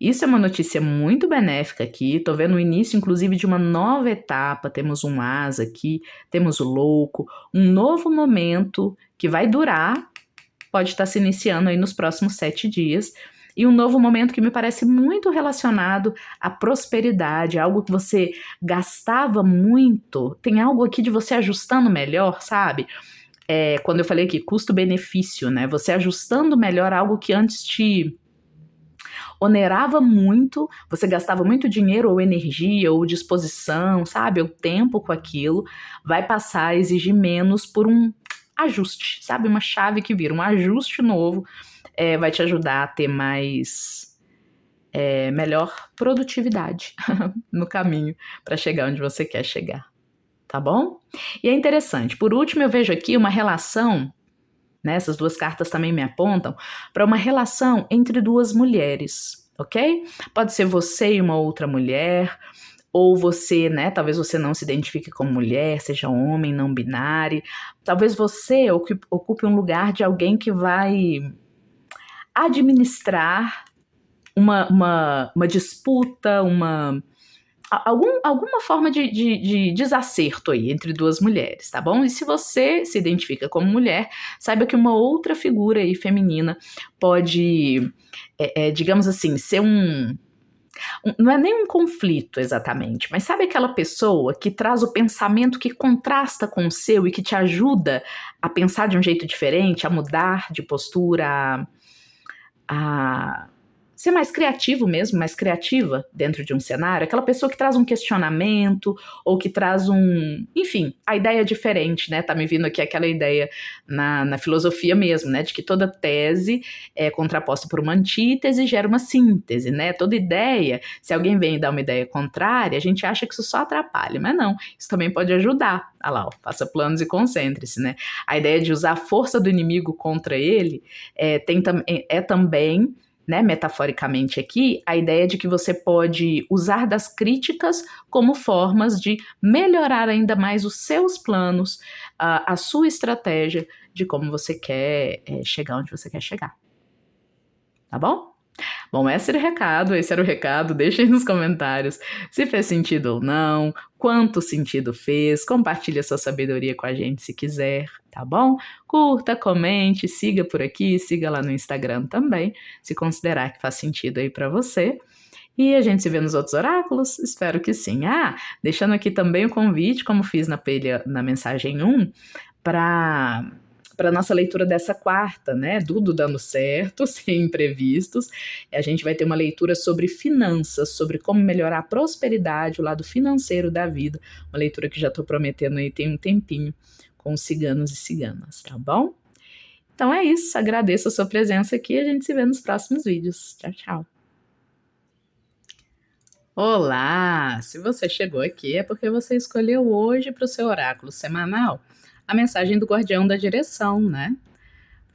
Isso é uma notícia muito benéfica aqui, tô vendo o início, inclusive, de uma nova etapa, temos um asa aqui, temos o louco, um novo momento que vai durar, pode estar se iniciando aí nos próximos 7 dias, e um novo momento que me parece muito relacionado à prosperidade, algo que você gastava muito, tem algo aqui de você ajustando melhor, sabe? Quando eu falei aqui, custo-benefício, né? Você ajustando melhor algo que antes te onerava muito, você gastava muito dinheiro ou energia ou disposição, sabe? O tempo com aquilo vai passar a exigir menos por um ajuste, sabe? Uma chave que vira, um ajuste novo vai te ajudar a ter melhor produtividade no caminho para chegar onde você quer chegar, tá bom? E é interessante, por último eu vejo aqui uma relação, né, essas duas cartas também me apontam para uma relação entre duas mulheres, ok? Pode ser você e uma outra mulher, ou você, né, talvez você não se identifique como mulher, seja homem, não binário, talvez você ocupe um lugar de alguém que vai administrar uma disputa, alguma forma de desacerto aí entre duas mulheres, tá bom? E se você se identifica como mulher, saiba que uma outra figura aí feminina pode, digamos assim, ser não é nem um conflito exatamente, mas sabe aquela pessoa que traz o pensamento que contrasta com o seu e que te ajuda a pensar de um jeito diferente, a mudar de postura, a ser mais criativo mesmo, mais criativa dentro de um cenário, aquela pessoa que traz um questionamento ou que traz enfim, a ideia é diferente, né? Tá me vindo aqui aquela ideia na filosofia mesmo, né? De que toda tese é contraposta por uma antítese e gera uma síntese, né? Toda ideia, se alguém vem e dá uma ideia contrária, a gente acha que isso só atrapalha, mas não, isso também pode ajudar. Ah lá, ó, faça planos e concentre-se, né? A ideia de usar a força do inimigo contra ele é também, né, metaforicamente aqui, a ideia de que você pode usar das críticas como formas de melhorar ainda mais os seus planos, a sua estratégia de como você quer chegar onde você quer chegar. Tá bom? Bom, esse era o recado, deixa aí nos comentários se fez sentido ou não, quanto sentido fez, compartilha sua sabedoria com a gente se quiser, tá bom? Curta, comente, siga por aqui, siga lá no Instagram também, se considerar que faz sentido aí para você. E a gente se vê nos outros oráculos? Espero que sim. Deixando aqui também o convite, como fiz na mensagem 1, para nossa leitura dessa quarta, né? Tudo dando certo, sem imprevistos. A gente vai ter uma leitura sobre finanças, sobre como melhorar a prosperidade, o lado financeiro da vida. Uma leitura que já estou prometendo aí tem um tempinho com os ciganos e ciganas, tá bom? Então é isso, agradeço a sua presença aqui e a gente se vê nos próximos vídeos. Tchau, tchau. Olá! Se você chegou aqui é porque você escolheu hoje para o seu oráculo semanal a mensagem do Guardião da Direção, né?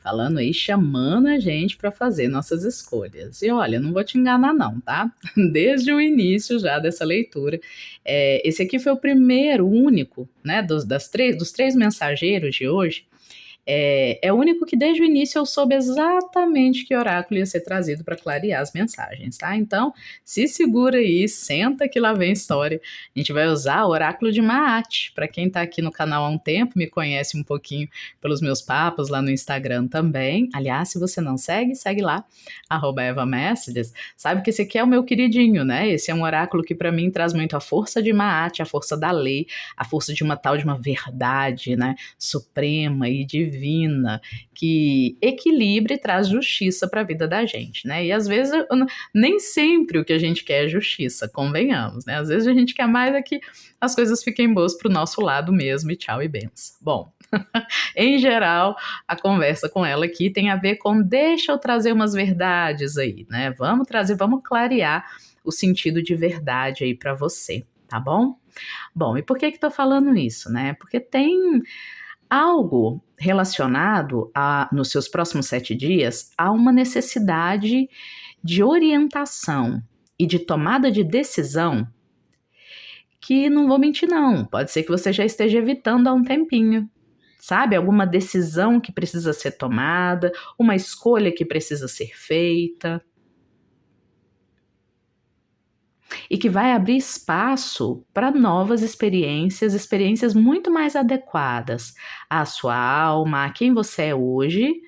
Falando aí, chamando a gente para fazer nossas escolhas. E olha, não vou te enganar não, tá? Desde o início já dessa leitura, esse aqui foi o primeiro, o único, né, dos três mensageiros de hoje, é o único que desde o início eu soube exatamente que oráculo ia ser trazido para clarear as mensagens, tá? Então, se segura aí, senta que lá vem história. A gente vai usar o oráculo de Maat. Para quem tá aqui no canal há um tempo, me conhece um pouquinho pelos meus papos lá no Instagram também. Aliás, se você não segue, segue lá, @EvaMessages. Sabe que esse aqui é o meu queridinho, né? Esse é um oráculo que para mim traz muito a força de Maat, a força da lei, a força de uma verdade, né? Suprema e divina, que equilibra e traz justiça para a vida da gente, né? E às vezes nem sempre o que a gente quer é justiça, convenhamos, né? Às vezes a gente quer mais é que as coisas fiquem boas pro nosso lado mesmo e tchau e benção. Bom, em geral, a conversa com ela aqui tem a ver com deixa eu trazer umas verdades aí, né? Vamos clarear o sentido de verdade aí para você, tá bom? Bom, e por que tô falando isso, né? Porque tem algo relacionado nos seus próximos 7 dias, a uma necessidade de orientação e de tomada de decisão que, não vou mentir não, pode ser que você já esteja evitando há um tempinho, sabe? Alguma decisão que precisa ser tomada, uma escolha que precisa ser feita. E que vai abrir espaço para novas experiências muito mais adequadas à sua alma, a quem você é hoje,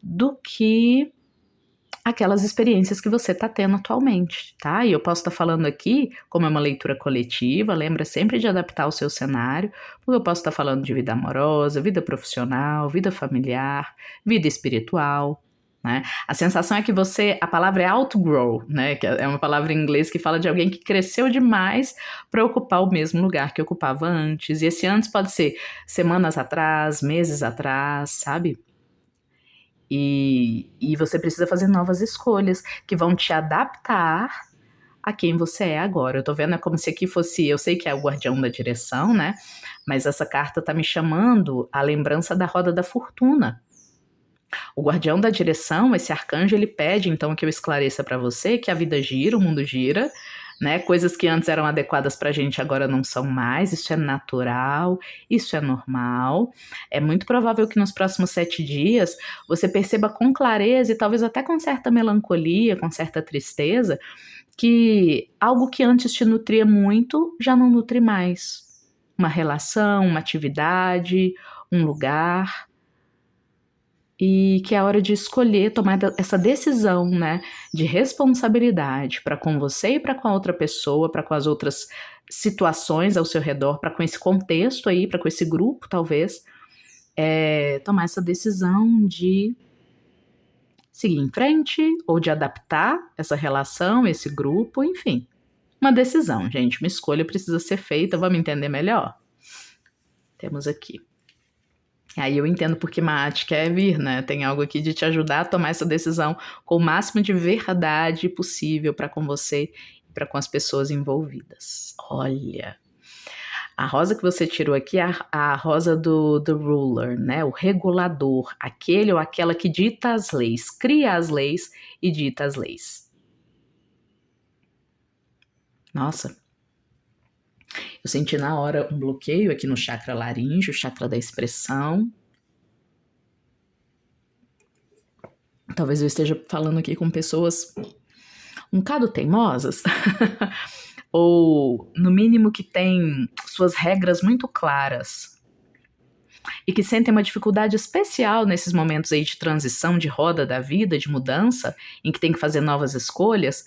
do que aquelas experiências que você está tendo atualmente, tá? E eu posso estar falando aqui, como é uma leitura coletiva, lembra sempre de adaptar o seu cenário, porque eu posso estar falando de vida amorosa, vida profissional, vida familiar, vida espiritual, né? A sensação é que a palavra é outgrow, né? Que é uma palavra em inglês que fala de alguém que cresceu demais para ocupar o mesmo lugar que ocupava antes. E esse antes pode ser semanas atrás, meses atrás, sabe? E você precisa fazer novas escolhas que vão te adaptar a quem você é agora. Eu tô vendo, é como se aqui fosse, eu sei que é o Guardião da Direção, né? Mas essa carta tá me chamando a lembrança da roda da fortuna. O Guardião da Direção, esse arcanjo, ele pede então que eu esclareça para você que a vida gira, o mundo gira, né? Coisas que antes eram adequadas para a gente agora não são mais. Isso é natural, isso é normal. É muito provável que nos próximos 7 dias você perceba com clareza e talvez até com certa melancolia, com certa tristeza, que algo que antes te nutria muito já não nutre mais. Uma relação, uma atividade, um lugar. E que é a hora de escolher, tomar essa decisão, né, de responsabilidade para com você e para com a outra pessoa, para com as outras situações ao seu redor, para com esse contexto aí, para com esse grupo, talvez, tomar essa decisão de seguir em frente ou de adaptar essa relação, esse grupo, enfim. Uma decisão, gente, uma escolha precisa ser feita, vamos entender melhor? Temos aqui. Aí eu entendo porque Maat quer vir, né? Tem algo aqui de te ajudar a tomar essa decisão com o máximo de verdade possível para com você e para com as pessoas envolvidas. Olha, a rosa que você tirou aqui é a rosa do ruler, né? O regulador, aquele ou aquela que dita as leis, cria as leis e dita as leis. Nossa, eu senti na hora um bloqueio aqui no chakra laríngeo, o chakra da expressão. Talvez eu esteja falando aqui com pessoas um bocado teimosas, ou no mínimo que têm suas regras muito claras e que sentem uma dificuldade especial nesses momentos aí de transição, de roda da vida, de mudança, em que tem que fazer novas escolhas.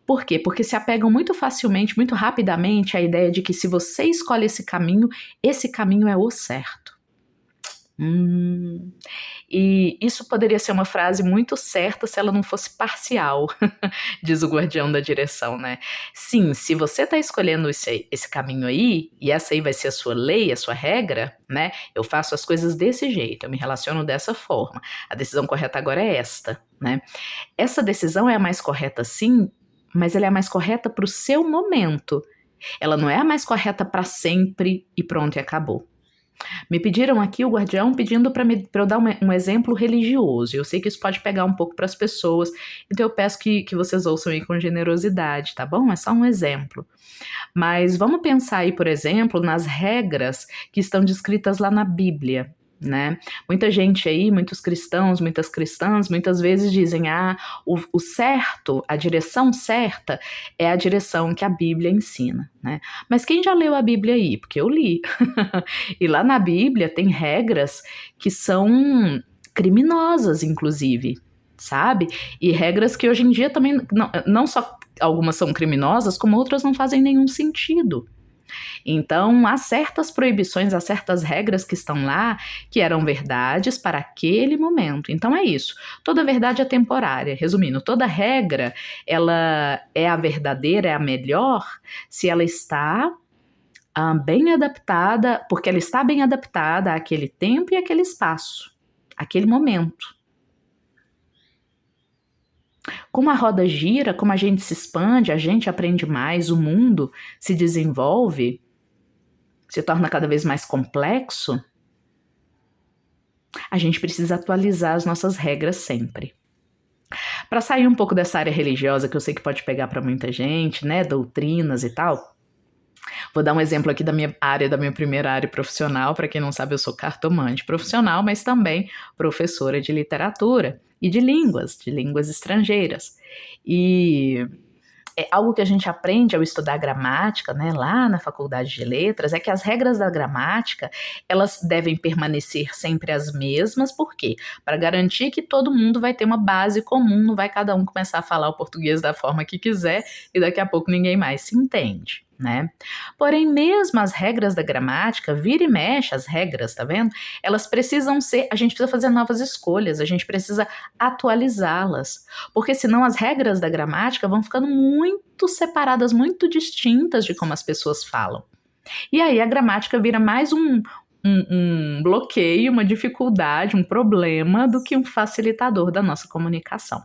Por quê? Porque se apegam muito facilmente, muito rapidamente à ideia de que se você escolhe esse caminho é o certo. E isso poderia ser uma frase muito certa se ela não fosse parcial, diz o guardião da direção, né? Sim, se você está escolhendo esse caminho aí, e essa aí vai ser a sua lei, a sua regra, né? Eu faço as coisas desse jeito, eu me relaciono dessa forma. A decisão correta agora é esta, né? Essa decisão é a mais correta, sim, mas ela é a mais correta para o seu momento. Ela não é a mais correta para sempre e pronto, e acabou. Me pediram aqui, o guardião, pedindo para eu dar um exemplo religioso. Eu sei que isso pode pegar um pouco para as pessoas, então eu peço que vocês ouçam aí com generosidade, tá bom? É só um exemplo. Mas vamos pensar aí, por exemplo, nas regras que estão descritas lá na Bíblia, né? Muita gente aí, muitos cristãos, muitas cristãs, muitas vezes dizem, o certo, a direção certa é a direção que a Bíblia ensina, né? Mas quem já leu a Bíblia aí? Porque eu li. E lá na Bíblia tem regras que são criminosas, inclusive, sabe? E regras que hoje em dia também, não só algumas são criminosas, como outras não fazem nenhum sentido. Então, há certas proibições, há certas regras que estão lá que eram verdades para aquele momento. Então é isso. Toda verdade é temporária. Resumindo, toda regra, ela é a verdadeira, é a melhor se ela está bem adaptada, porque ela está bem adaptada àquele tempo e àquele espaço, àquele momento. Como a roda gira, como a gente se expande, a gente aprende mais, o mundo se desenvolve, se torna cada vez mais complexo, a gente precisa atualizar as nossas regras sempre. Para sair um pouco dessa área religiosa, que eu sei que pode pegar para muita gente, né, doutrinas e tal, vou dar um exemplo aqui da minha primeira área profissional. Para quem não sabe, eu sou cartomante profissional, mas também professora de literatura e de línguas estrangeiras. E é algo que a gente aprende ao estudar gramática, né, lá na faculdade de letras, é que as regras da gramática, elas devem permanecer sempre as mesmas. Por quê? Para garantir que todo mundo vai ter uma base comum, não vai cada um começar a falar o português da forma que quiser e daqui a pouco ninguém mais se entende, né? Porém, mesmo as regras da gramática, vira e mexe as regras, tá vendo? Elas precisam ser, a gente precisa fazer novas escolhas, a gente precisa atualizá-las, porque senão as regras da gramática vão ficando muito separadas, muito distintas de como as pessoas falam. E aí a gramática vira mais um bloqueio, uma dificuldade, um problema do que um facilitador da nossa comunicação.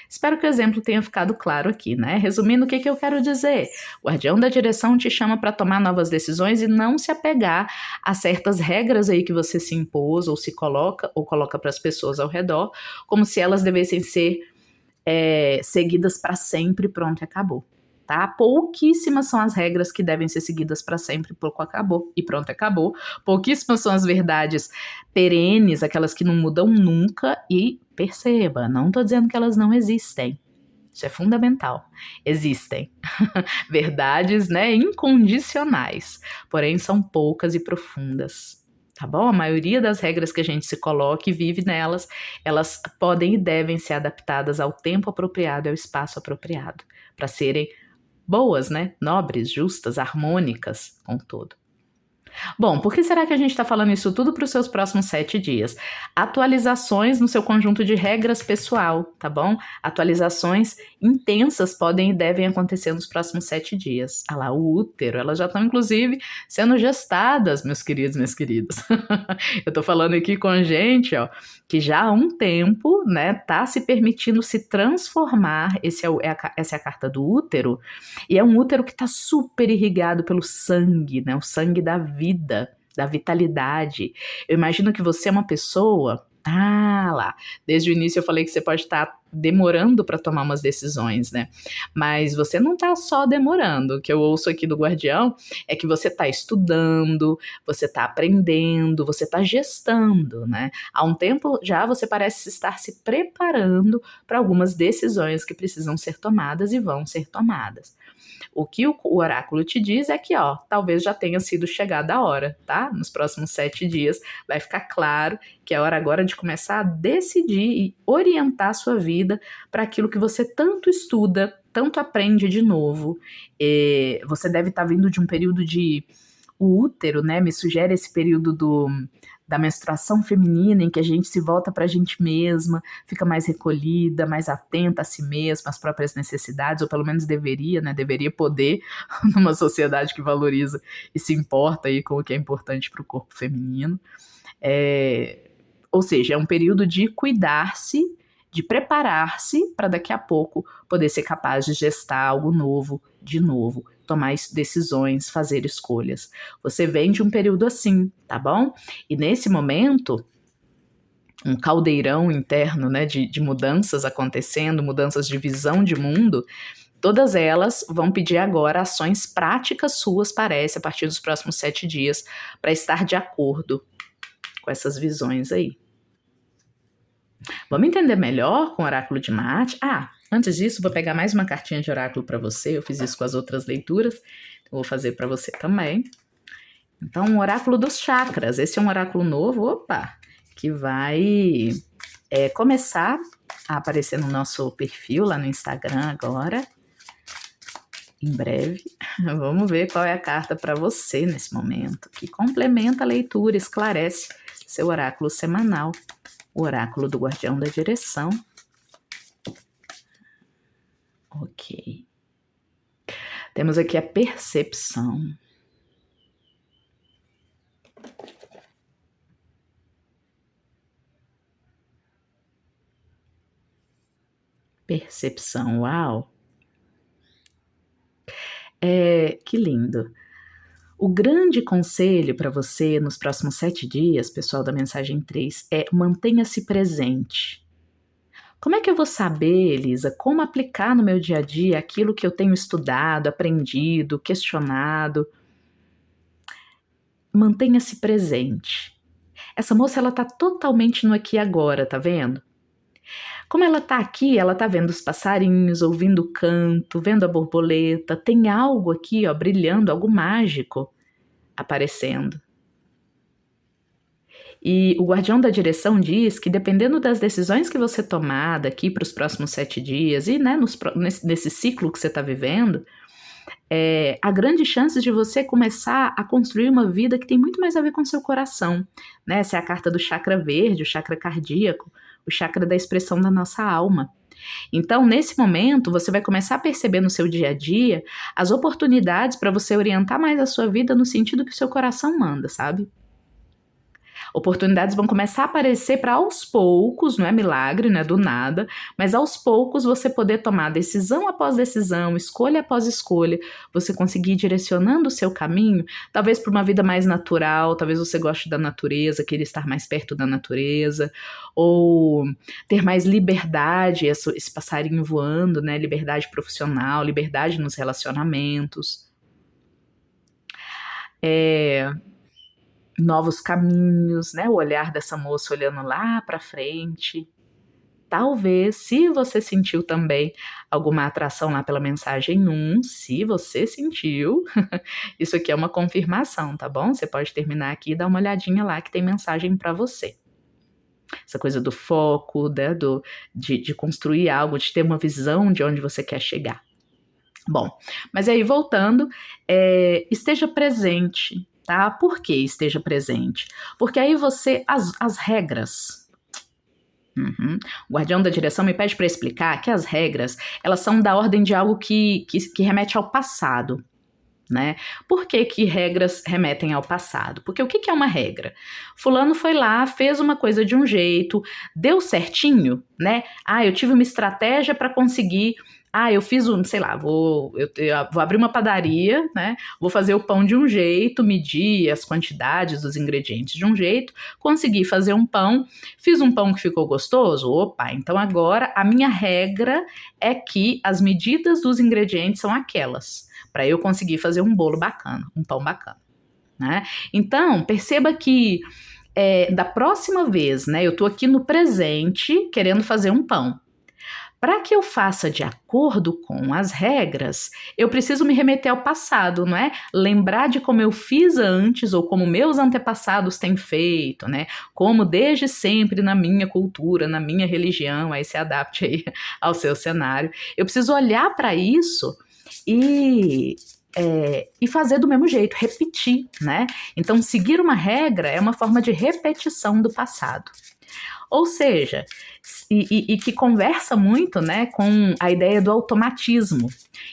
Espero que o exemplo tenha ficado claro aqui, né? Resumindo, o que eu quero dizer? O guardião da direção te chama para tomar novas decisões e não se apegar a certas regras aí que você se impôs ou se coloca para as pessoas ao redor, como se elas devessem ser seguidas para sempre, pronto, e acabou. Tá? Pouquíssimas são as regras que devem ser seguidas para sempre, pouco acabou e pronto, acabou. Pouquíssimas são as verdades perenes, aquelas que não mudam nunca. E perceba, não estou dizendo que elas não existem. Isso é fundamental. Existem verdades, né, incondicionais, porém são poucas e profundas. Tá bom? A maioria das regras que a gente se coloca e vive nelas, elas podem e devem ser adaptadas ao tempo apropriado e ao espaço apropriado, para serem boas, né? Nobres, justas, harmônicas com todo. Bom, por que será que a gente está falando isso tudo para os seus próximos 7 dias? Atualizações no seu conjunto de regras pessoal, tá bom? Atualizações intensas podem e devem acontecer nos próximos 7 dias. Ah lá, o útero, elas já estão, inclusive, sendo gestadas, meus queridos, minhas queridas. Eu tô falando aqui com gente, ó, que já há um tempo, né, tá se permitindo se transformar. Essa é a carta do útero, e é um útero que está super irrigado pelo sangue, né? O sangue da vida, da vitalidade. Eu imagino que você é uma pessoa. Ah, lá. Desde o início eu falei que você pode estar demorando para tomar umas decisões, né? Mas você não está só demorando. O que eu ouço aqui do guardião é que você está estudando, você está aprendendo, você está gestando, né? Há um tempo já você parece estar se preparando para algumas decisões que precisam ser tomadas e vão ser tomadas. O que o oráculo te diz é que, ó, talvez já tenha sido chegada a hora, tá? Nos próximos 7 dias vai ficar claro que é hora agora de começar a decidir e orientar a sua vida para aquilo que você tanto estuda, tanto aprende de novo. Você deve estar vindo de um período de... O útero, né, me sugere esse período da menstruação feminina, em que a gente se volta para a gente mesma, fica mais recolhida, mais atenta a si mesma, às próprias necessidades, ou pelo menos deveria, né? Deveria poder, numa sociedade que valoriza e se importa aí com o que é importante para o corpo feminino. Ou seja, é um período de cuidar-se, de preparar-se para daqui a pouco poder ser capaz de gestar algo novo, de novo, tomar decisões, fazer escolhas. Você vem de um período assim, tá bom? E nesse momento, um caldeirão interno, né, de mudanças acontecendo, mudanças de visão de mundo, todas elas vão pedir agora ações práticas suas, parece, a partir dos próximos 7 dias, para estar de acordo com essas visões aí. Vamos entender melhor com o oráculo de Marte? Antes disso, vou pegar mais uma cartinha de oráculo para você. Eu fiz isso com as outras leituras, então vou fazer para você também. Então, o oráculo dos chakras. Esse é um oráculo novo, que vai começar a aparecer no nosso perfil lá no Instagram agora, em breve. Vamos ver qual é a carta para você nesse momento, que complementa a leitura, esclarece seu oráculo semanal. O oráculo do guardião da direção. Ok. Temos aqui a percepção. Percepção, uau! Que lindo! O grande conselho para você nos próximos 7 dias, pessoal da mensagem 3, é mantenha-se presente. Como é que eu vou saber, Elisa, como aplicar no meu dia a dia aquilo que eu tenho estudado, aprendido, questionado? Mantenha-se presente. Essa moça, ela tá totalmente no aqui e agora, tá vendo? Como ela tá aqui, ela tá vendo os passarinhos, ouvindo o canto, vendo a borboleta, tem algo aqui, ó, brilhando, algo mágico aparecendo. E o guardião da direção diz que dependendo das decisões que você tomar daqui para os próximos 7 dias e, né, nesse ciclo que você está vivendo, há grandes chances de você começar a construir uma vida que tem muito mais a ver com seu coração, né? Essa é a carta do chakra verde, o chakra cardíaco, o chakra da expressão da nossa alma. Então, nesse momento, você vai começar a perceber no seu dia a dia as oportunidades para você orientar mais a sua vida no sentido que o seu coração manda, sabe? Oportunidades vão começar a aparecer para aos poucos, não é milagre, não é do nada, mas aos poucos você poder tomar decisão após decisão, escolha após escolha, você conseguir ir direcionando o seu caminho, talvez para uma vida mais natural, talvez você goste da natureza, queira estar mais perto da natureza, ou ter mais liberdade, esse passarinho voando, né? Liberdade profissional, liberdade nos relacionamentos. Novos caminhos, né? O olhar dessa moça olhando lá para frente. Talvez, se você sentiu também alguma atração lá pela mensagem 1, se você sentiu, isso aqui é uma confirmação, tá bom? Você pode terminar aqui e dar uma olhadinha lá que tem mensagem para você. Essa coisa do foco, né? De construir algo, de ter uma visão de onde você quer chegar. Bom, mas aí voltando, esteja presente. tá? Por que esteja presente? Porque aí as regras. O guardião da direção me pede para explicar que as regras, elas são da ordem de algo que remete ao passado. Né? Por que regras remetem ao passado? Porque o que é uma regra? Fulano foi lá, fez uma coisa de um jeito, deu certinho, né? Eu tive uma estratégia para conseguir. Eu fiz sei lá, eu vou abrir uma padaria, né? Vou fazer o pão de um jeito, medir as quantidades dos ingredientes de um jeito, consegui fazer um pão, fiz um pão que ficou gostoso. Opa, então agora a minha regra é que as medidas dos ingredientes são aquelas, para eu conseguir fazer um bolo bacana, um pão bacana, né? Então, perceba que da próxima vez, né, eu estou aqui no presente querendo fazer um pão. Para que eu faça de acordo com as regras, eu preciso me remeter ao passado, não é? Lembrar de como eu fiz antes ou como meus antepassados têm feito, né? Como desde sempre na minha cultura, na minha religião, aí se adapte aí ao seu cenário. Eu preciso olhar para isso e fazer do mesmo jeito, repetir, né? Então, seguir uma regra é uma forma de repetição do passado. Ou seja, e que conversa muito, né, com a ideia do automatismo.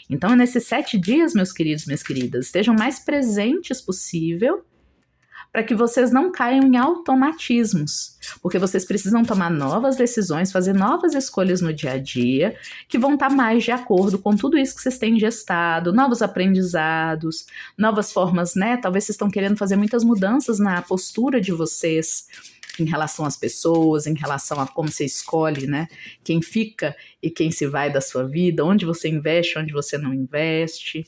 Então, nesses 7 dias, meus queridos, minhas queridas, estejam mais presentes possível para que vocês não caiam em automatismos, porque vocês precisam tomar novas decisões, fazer novas escolhas no dia a dia, que vão estar mais de acordo com tudo isso que vocês têm gestado, novos aprendizados, novas formas, né? Talvez vocês estão querendo fazer muitas mudanças na postura de vocês em relação às pessoas, em relação a como você escolhe, né? Quem fica e quem se vai da sua vida, onde você investe, onde você não investe.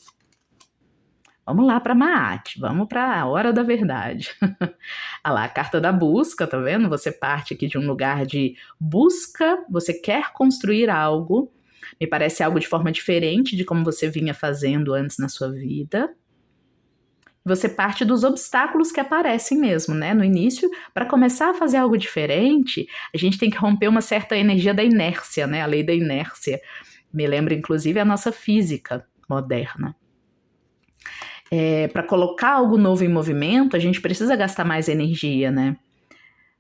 Vamos lá para Maat, vamos para a hora da verdade. Olha lá, a carta da busca, tá vendo? Você parte aqui de um lugar de busca, você quer construir algo, me parece algo de forma diferente de como você vinha fazendo antes na sua vida. Você parte dos obstáculos que aparecem mesmo, né? No início, para começar a fazer algo diferente, a gente tem que romper uma certa energia da inércia, né? A lei da inércia. Me lembra, inclusive, a nossa física moderna. Para colocar algo novo em movimento, a gente precisa gastar mais energia, né?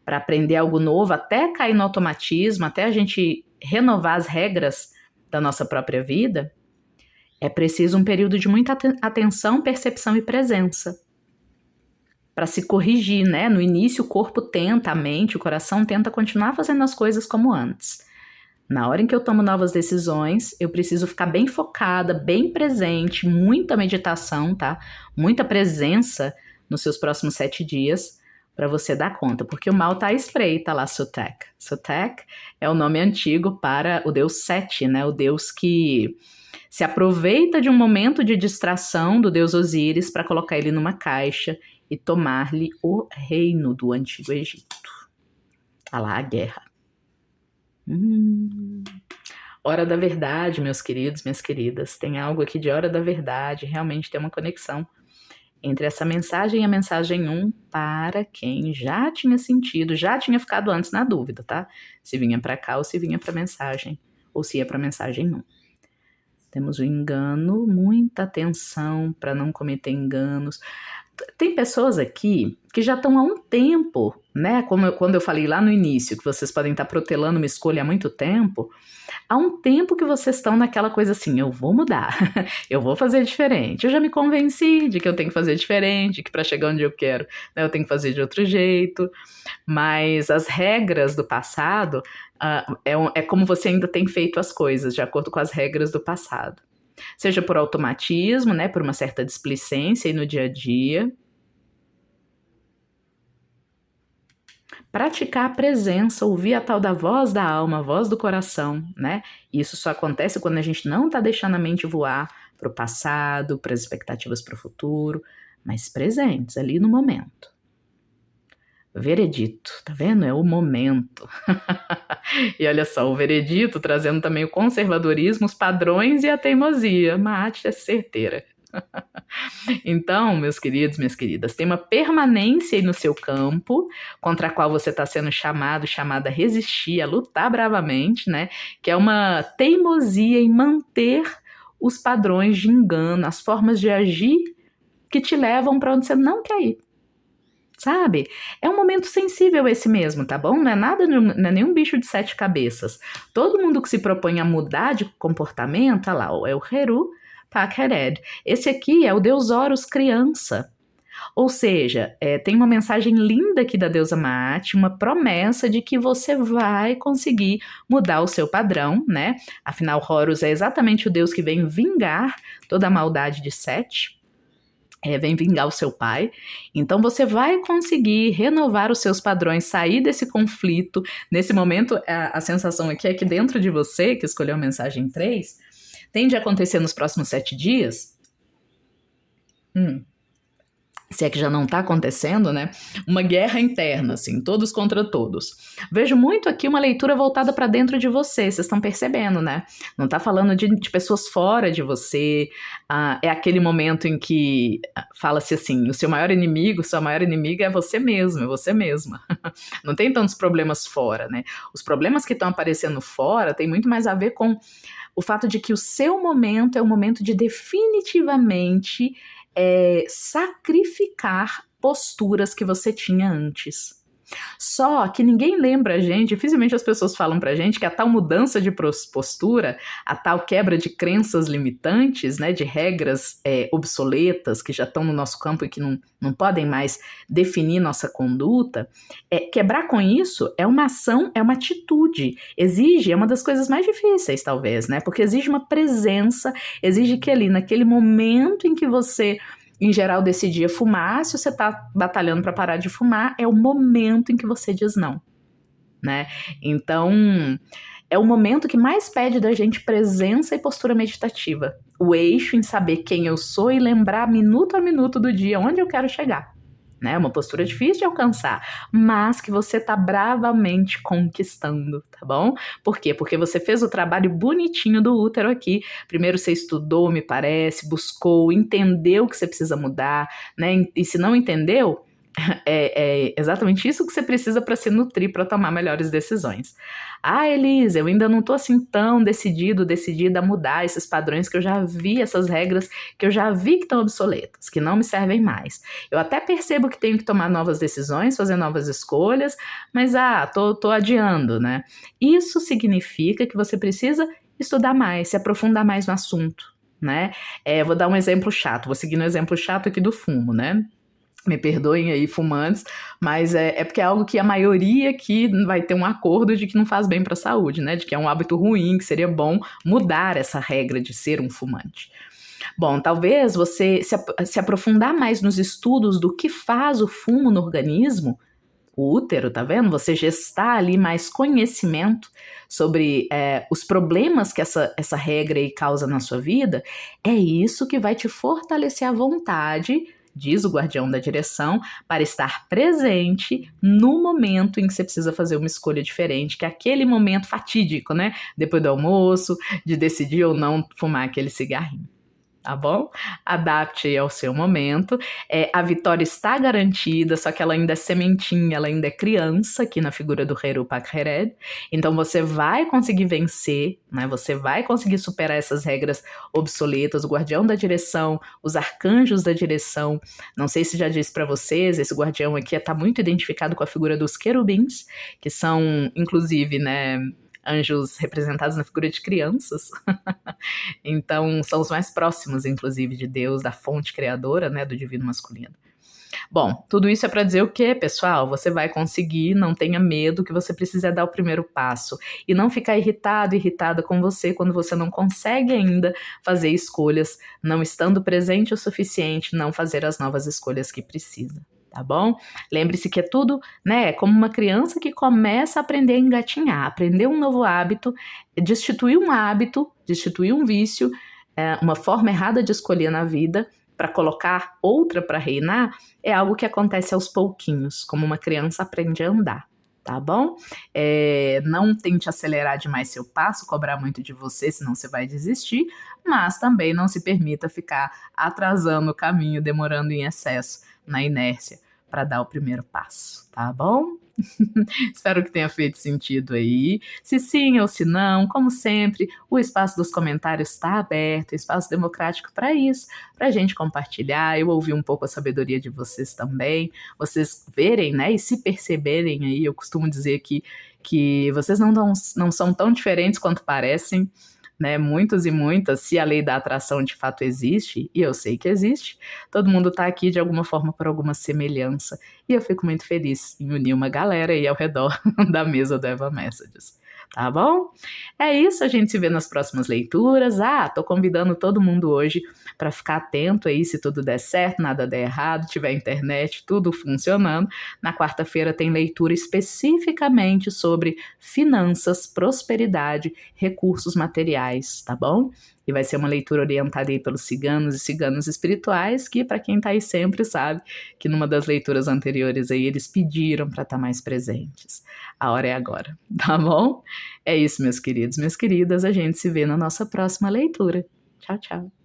Para aprender algo novo, até cair no automatismo, até a gente renovar as regras da nossa própria vida, é preciso um período de muita atenção, percepção e presença para se corrigir, né? No início o corpo tenta, a mente, o coração tenta continuar fazendo as coisas como antes. Na hora em que eu tomo novas decisões, eu preciso ficar bem focada, bem presente, muita meditação, tá? Muita presença nos seus próximos 7 dias para você dar conta, porque o mal tá à espreita lá, Sutek. Sutek é o nome antigo para o deus Sete, né? O deus que se aproveita de um momento de distração do deus Osíris para colocar ele numa caixa e tomar-lhe o reino do Antigo Egito. Olha lá a guerra. Hora da verdade, meus queridos, minhas queridas. Tem algo aqui de hora da verdade, realmente tem uma conexão entre essa mensagem e a mensagem 1 para quem já tinha sentido, já tinha ficado antes na dúvida, tá? Se vinha para cá ou se vinha para mensagem, ou se ia para mensagem 1. Temos o engano, muita atenção para não cometer enganos. Tem pessoas aqui que já estão há um tempo, né? Quando eu falei lá no início, que vocês podem estar protelando uma escolha há muito tempo, há um tempo que vocês estão naquela coisa assim, eu vou mudar, eu vou fazer diferente. Eu já me convenci de que eu tenho que fazer diferente, que para chegar onde eu quero, né, eu tenho que fazer de outro jeito. Mas as regras do passado, é como você ainda tem feito as coisas, de acordo com as regras do passado. Seja por automatismo, né, por uma certa displicência aí no dia a dia. Praticar a presença, ouvir a tal da voz da alma, a voz do coração, né? Isso só acontece quando a gente não está deixando a mente voar para o passado, para as expectativas para o futuro, mas presentes ali no momento. Veredito, tá vendo? É o momento. E olha só, o veredito trazendo também o conservadorismo, os padrões e a teimosia. Mate é certeira. Então, meus queridos, minhas queridas, tem uma permanência aí no seu campo, contra a qual você está sendo chamada a resistir, a lutar bravamente, né? Que é uma teimosia em manter os padrões de engano, as formas de agir que te levam para onde você não quer ir. Sabe? É um momento sensível esse mesmo, tá bom? Não é nada, não é nenhum bicho de 7 cabeças. Todo mundo que se propõe a mudar de comportamento, olha lá, é o Heru Pakhered. Esse aqui é o deus Horus criança. Ou seja, tem uma mensagem linda aqui da deusa Maat, uma promessa de que você vai conseguir mudar o seu padrão, né? Afinal, Horus é exatamente o deus que vem vingar toda a maldade de Sete. Vem vingar o seu pai. Então você vai conseguir renovar os seus padrões, sair desse conflito. Nesse momento, a sensação aqui é que dentro de você, que escolheu a mensagem 3, tende a acontecer nos próximos 7 dias. Se é que já não está acontecendo, né? Uma guerra interna, assim, todos contra todos. Vejo muito aqui uma leitura voltada para dentro de você, vocês estão percebendo, né? Não está falando de pessoas fora de você, é aquele momento em que fala-se assim, o seu maior inimigo, sua maior inimiga é você mesmo, é você mesma. Não tem tantos problemas fora, né? Os problemas que estão aparecendo fora tem muito mais a ver com o fato de que o seu momento é um momento de definitivamente sacrificar posturas que você tinha antes. Só que ninguém lembra a gente, dificilmente as pessoas falam pra gente que a tal mudança de postura, a tal quebra de crenças limitantes, né, de regras obsoletas que já estão no nosso campo e que não podem mais definir nossa conduta, quebrar com isso é uma ação, é uma atitude, é uma das coisas mais difíceis talvez, né, porque exige uma presença, exige que ali naquele momento em que você em geral decidia fumar, se você está batalhando para parar de fumar, é o momento em que você diz não, né? Então, é o momento que mais pede da gente presença e postura meditativa. O eixo em saber quem eu sou e lembrar minuto a minuto do dia onde eu quero chegar. Né? Uma postura difícil de alcançar, mas que você tá bravamente conquistando, tá bom? Por quê? Porque você fez o trabalho bonitinho do útero aqui. Primeiro você estudou, me parece, buscou, entendeu que você precisa mudar, né? E se não entendeu, é exatamente isso que você precisa para se nutrir, para tomar melhores decisões. Ah, Elisa, eu ainda não tô assim tão decidida a mudar esses padrões que eu já vi, essas regras que eu já vi que estão obsoletas, que não me servem mais. Eu até percebo que tenho que tomar novas decisões, fazer novas escolhas, mas tô adiando, né? Isso significa que você precisa estudar mais, se aprofundar mais no assunto, né? Vou dar um exemplo chato, vou seguir no exemplo chato aqui do fumo, né? Me perdoem aí, fumantes, mas é porque é algo que a maioria aqui vai ter um acordo de que não faz bem para a saúde, né? De que é um hábito ruim, que seria bom mudar essa regra de ser um fumante. Bom, talvez você se aprofundar mais nos estudos do que faz o fumo no organismo, o útero, tá vendo? Você gestar ali mais conhecimento sobre os problemas que essa regra aí causa na sua vida, é isso que vai te fortalecer a vontade, diz o guardião da direção, para estar presente no momento em que você precisa fazer uma escolha diferente, que é aquele momento fatídico, né? Depois do almoço, de decidir ou não fumar aquele cigarrinho. Tá bom? Adapte aí ao seu momento. A vitória está garantida, só que ela ainda é sementinha, ela ainda é criança, aqui na figura do Heru Pakhered. Então você vai conseguir vencer, né? Você vai conseguir superar essas regras obsoletas, o guardião da direção, os arcanjos da direção. Não sei se já disse para vocês, esse guardião aqui está muito identificado com a figura dos querubins, que são, inclusive, né, anjos representados na figura de crianças. Então, são os mais próximos, inclusive, de Deus, da fonte criadora, né, do divino masculino. Bom, tudo isso é para dizer o quê, pessoal? Você vai conseguir, não tenha medo, que você precisa dar o primeiro passo. E não ficar irritada com você quando você não consegue ainda fazer escolhas, não estando presente o suficiente, não fazer as novas escolhas que precisa. Tá bom? Lembre-se que é tudo, né, como uma criança que começa a aprender a engatinhar, aprender um novo hábito, destituir um hábito, destituir um vício, uma forma errada de escolher na vida, para colocar outra para reinar, é algo que acontece aos pouquinhos, como uma criança aprende a andar. Tá bom? Não tente acelerar demais seu passo, cobrar muito de você, senão você vai desistir, mas também não se permita ficar atrasando o caminho, demorando em excesso, na inércia, para dar o primeiro passo, tá bom? Espero que tenha feito sentido aí. Se sim ou se não, como sempre, o espaço dos comentários está aberto, espaço democrático para isso, para a gente compartilhar, eu ouvir um pouco a sabedoria de vocês também, vocês verem, né, e se perceberem aí. Eu costumo dizer que vocês não são tão diferentes quanto parecem, né? Muitos e muitas, se a lei da atração de fato existe, e eu sei que existe, todo mundo está aqui de alguma forma por alguma semelhança. E eu fico muito feliz em unir uma galera aí ao redor da mesa do Eva Messages. Tá bom? É isso, a gente se vê nas próximas leituras. Tô convidando todo mundo hoje para ficar atento aí se tudo der certo, nada der errado, tiver internet, tudo funcionando. Na quarta-feira tem leitura especificamente sobre finanças, prosperidade, recursos materiais, tá bom? E vai ser uma leitura orientada aí pelos ciganos e ciganas espirituais, que para quem tá aí sempre sabe que numa das leituras anteriores aí eles pediram para estar mais presentes. A hora é agora, tá bom? É isso, meus queridos, minhas queridas, a gente se vê na nossa próxima leitura. Tchau, tchau.